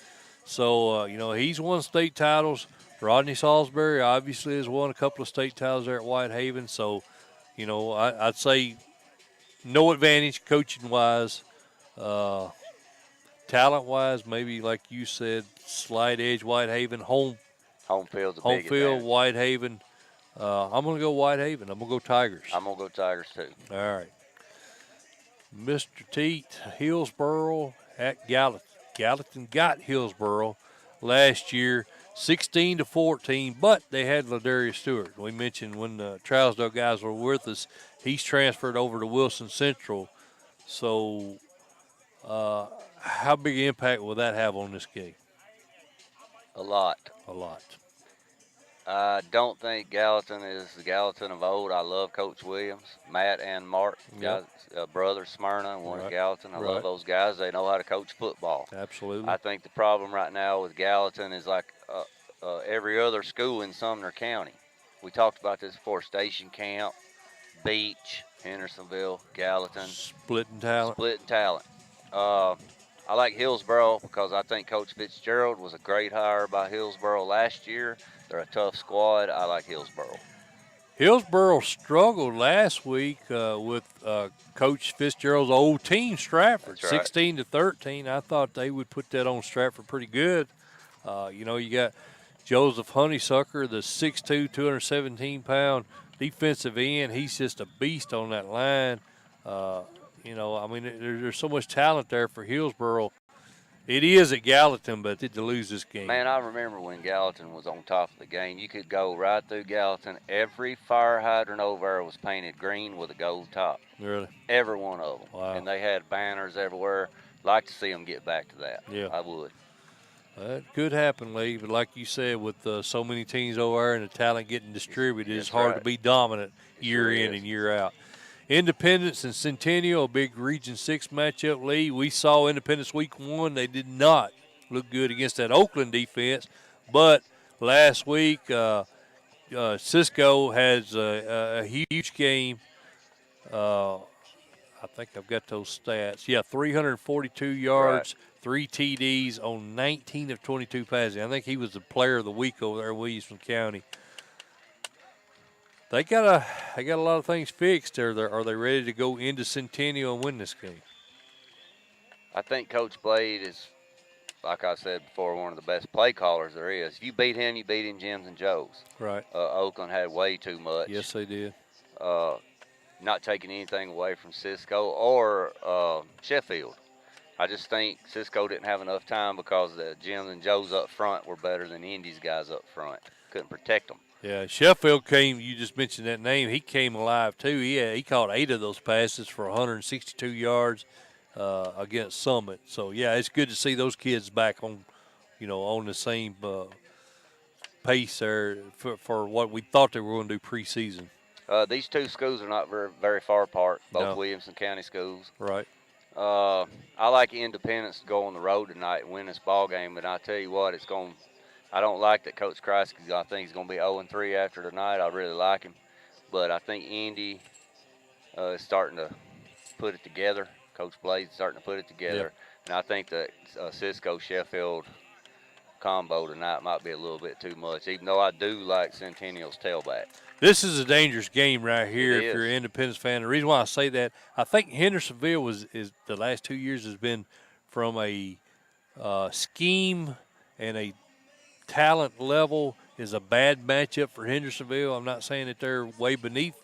So, he's won state titles. Rodney Salisbury obviously has won a couple of state titles there at Whitehaven. So, I'd say no advantage coaching-wise. Talent-wise, maybe like you said, slight edge Whitehaven. Home field's a big Home field, advantage. Whitehaven. I'm going to go Whitehaven. I'm going to go Tigers. I'm going to go Tigers, too. All right. Mr. Teat, Hillsboro at Gallatin. Gallatin got Hillsboro last year, 16-14, but they had Ladarius Stewart. We mentioned when the Trousdale guys were with us, he's transferred over to Wilson Central. So how big an impact will that have on this game? A lot. A lot. I don't think Gallatin is the Gallatin of old. I love Coach Williams, Matt and Mark, Yep. guys, brother Smyrna, one Right. at Gallatin. I Right. love those guys. They know how to coach football. Absolutely. I think the problem right now with Gallatin is like every other school in Sumner County. We talked about this before: Station Camp, Beach, Hendersonville, Gallatin, Splitting talent. splitting talent. I like Hillsboro because I think Coach Fitzgerald was a great hire by Hillsboro last year. They're a tough squad. I like Hillsboro. Hillsboro struggled last week with Coach Fitzgerald's old team, Stratford, That's right. 16-13. I thought they would put that on Stratford pretty good. You got Joseph Honeysucker, the 6'2", 217-pound defensive end. He's just a beast on that line. There's so much talent there for Hillsboro. It is at Gallatin, but to lose this game. Man, I remember when Gallatin was on top of the game. You could go right through Gallatin. Every fire hydrant over there was painted green with a gold top. Really? Every one of them. Wow. And they had banners everywhere. Like to see them get back to that. Yeah. I would. That could happen, Lee, but like you said, with so many teams over there and the talent getting distributed, it's That's hard right. to be dominant year sure in is. and year out. Independence and Centennial, a big Region 6 matchup, Lee. We saw Independence Week 1. They did not look good against that Oakland defense, but last week Cisco has a huge game. I think I've got those stats. Yeah, 342 yards, 3 TDs on 19 of 22 passing. I think he was the player of the week over there in Williamson County. They got a lot of things fixed. Are they ready to go into Centennial and win this game? I think Coach Blade is, like I said before, one of the best play callers there is. If you beat him, you beat in Jim's and Joe's. Right. Oakland had way too much. Yes, they did. Not taking anything away from Cisco or Sheffield. I just think Cisco didn't have enough time because the Jim's and Joe's up front were better than Indy's guys up front. Couldn't protect them. Yeah, Sheffield came. You just mentioned that name. He came alive too. He caught 8 of those passes for 162 yards against Summit. So yeah, it's good to see those kids back on, on the same pace there for what we thought they were going to do preseason. These two schools are not very, very far apart. Both No. Williamson County schools. Right. I like Independence to go on the road tonight and win this ball game, but I tell you what, I don't like that Coach Kreisky. I think he's going to be 0-3 after tonight. I really like him, but I think Indy is starting to put it together. Coach Blade's starting to put it together, and I think that Cisco Sheffield combo tonight might be a little bit too much. Even though I do like Centennial's tailback. This is a dangerous game right here It if you're is. an Independence fan. The reason why I say that, I think Hendersonville is the last 2 years has been from a scheme and a talent level is a bad matchup for Hendersonville. I'm not saying that they're way beneath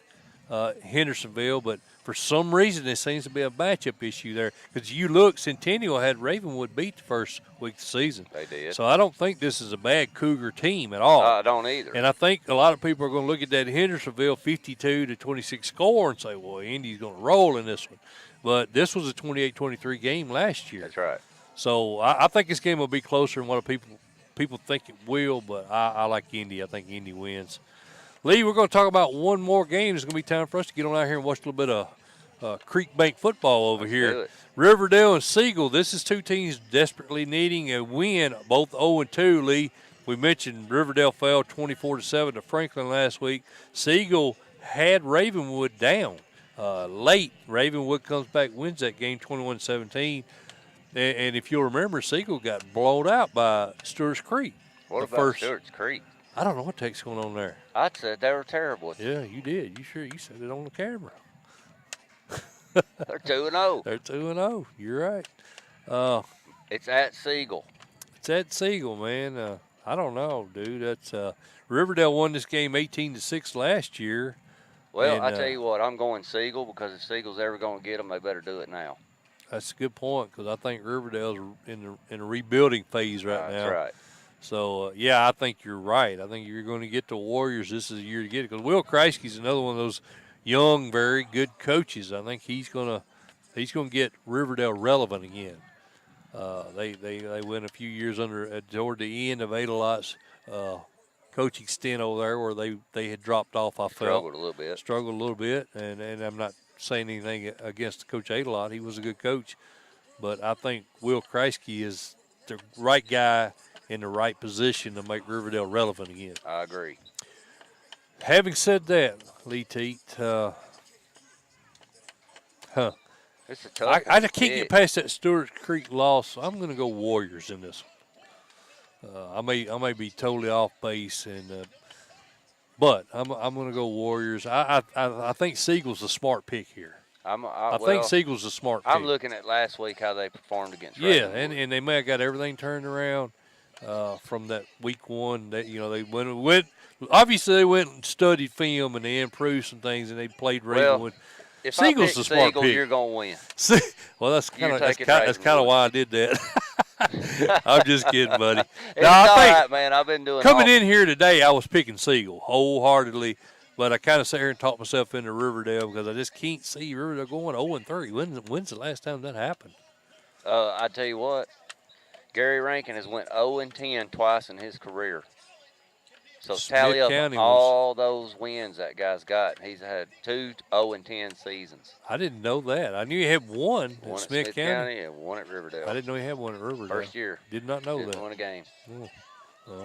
Hendersonville, but for some reason there seems to be a matchup issue there. Because you look, Centennial had Ravenwood beat the first week of the season. They did. So I don't think this is a bad Cougar team at all. I don't either. And I think a lot of people are going to look at that Hendersonville 52-26 score and say, well, Indy's going to roll in this one. But this was a 28-23 game last year. That's right. So I think this game will be closer than what people think it will, but I like Indy. I think Indy wins. Lee, we're going to talk about one more game. It's going to be time for us to get on out here and watch a little bit of Creek Bank football over Let's here. do it. Riverdale and Siegel. This is two teams desperately needing a win, both 0-2, Lee. We mentioned Riverdale fell 24-7 to Franklin last week. Siegel had Ravenwood down late. Ravenwood comes back, wins that game 21-17. And if you'll remember, Siegel got blown out by Stewart's Creek. What about Stewart's Creek? I don't know what the heck's going on there. I said they were terrible. Yeah, you did. You said it on the camera. They're 2-0. They're 2-0. You're right. It's at Siegel. It's at Siegel, man. I don't know, dude. That's Riverdale won this game 18-6 last year. Well, and, I tell you what, I'm going Siegel because if Siegel's ever going to get them, they better do it now. That's a good point because I think Riverdale's in a rebuilding phase right now. That's right. So, yeah, I think you're right. I think you're going to get the Warriors. This is a year to get it because Will Kreisky's another one of those young, very good coaches. I think he's going to get Riverdale relevant again. They went a few years toward the end of Adelot's coaching stint over there where they had dropped off. I felt Struggled a little bit, and I'm not saying anything against Coach Adelot. He was a good coach, but I think Will Kreisky is the right guy in the right position to make Riverdale relevant again. I agree. Having said that, Lee Teat, It's a tough I one. can't get past that Stewart's Creek loss. So I'm going to go Warriors in this one. I may be totally off base, but I'm going to go Warriors. I think Siegel's a smart pick here. I think Siegel's a smart pick. I'm looking at last week how they performed against. Yeah, and they may have got everything turned around from that week one. That they went. Obviously, they went and studied film and they improved some things and they played Ravenwood. If Siegel's I pick a smart Siegel, pick. you're gonna win. Well, that's kind Ravenwood. of why I did that. I'm just kidding, buddy. It's all right, man. I've been doing coming in here today. I was picking Siegel wholeheartedly, but I kind of sat here and talked myself into Riverdale because I just can't see Riverdale going 0-3. When's the last time that happened? I tell you what, Gary Rankin has went 0-10 twice in his career. So tally up all those wins that guy's got. He's had 2 0-10 seasons. I didn't know that. I knew he had one at Smith County and one at Riverdale. I didn't know he had one at Riverdale. First year. Did not know Didn't that. win a game. Oh.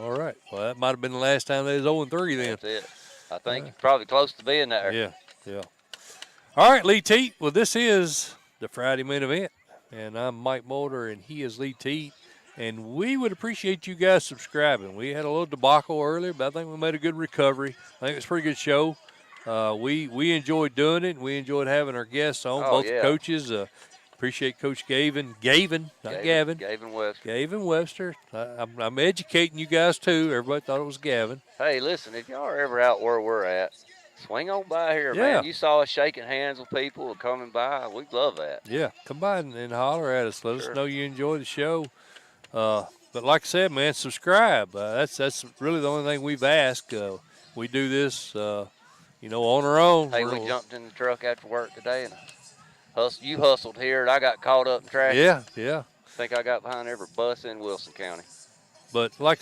All right. Well, that might have been the last time they was 0-3 then. That's it. I think probably close to being there. Yeah. All right, Lee Teat. Well, this is the Friday main event, and I'm Mike Mulder, and he is Lee Teat. And we would appreciate you guys subscribing. We had a little debacle earlier, but I think we made a good recovery. I think it was a pretty good show. We enjoyed doing it. And we enjoyed having our guests on, both the coaches. Appreciate Coach Gavin, not Gavin. Gavin Webster. Gavin Webster. I'm educating you guys, too. Everybody thought it was Gavin. Hey, listen, if y'all are ever out where we're at, swing on by here, man. You saw us shaking hands with people coming by. We'd love that. Yeah, come by and holler at us. Let us know you enjoy the show. But like I said, man, subscribe. That's really the only thing we've asked. We do this, on our own. Hey, we jumped in the truck after work today, and you hustled here, and I got caught up in traffic. Yeah. I think I got behind every bus in Wilson County. But like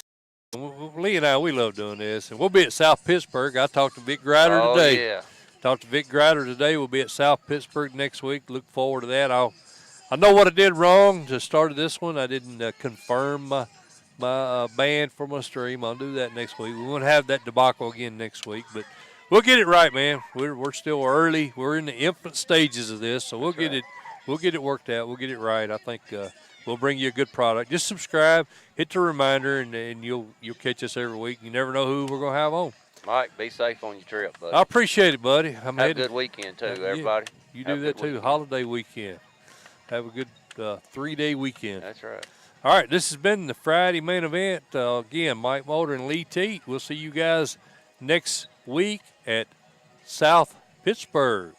I said, Lee and I, we love doing this, and we'll be at South Pittsburgh. I talked to Vic Grider today. Yeah. Talked to Vic Grider today. We'll be at South Pittsburgh next week. Look forward to that. I know what I did wrong to start this one. I didn't confirm my band for my stream. I'll do that next week. We won't have that debacle again next week, but we'll get it right, man. We're still early. We're in the infant stages of this, so we'll get it worked out. We'll get it right. I think we'll bring you a good product. Just subscribe, hit the reminder, and you'll catch us every week. You never know who we're gonna have on. Mike, be safe on your trip, buddy. I appreciate it, buddy. Have a good weekend too, everybody. You do that too. Holiday weekend. Have a good 3-day weekend. That's right. All right, this has been the Friday main event. Again, Mike Mulder and Lee Teat. We'll see you guys next week at South Pittsburgh.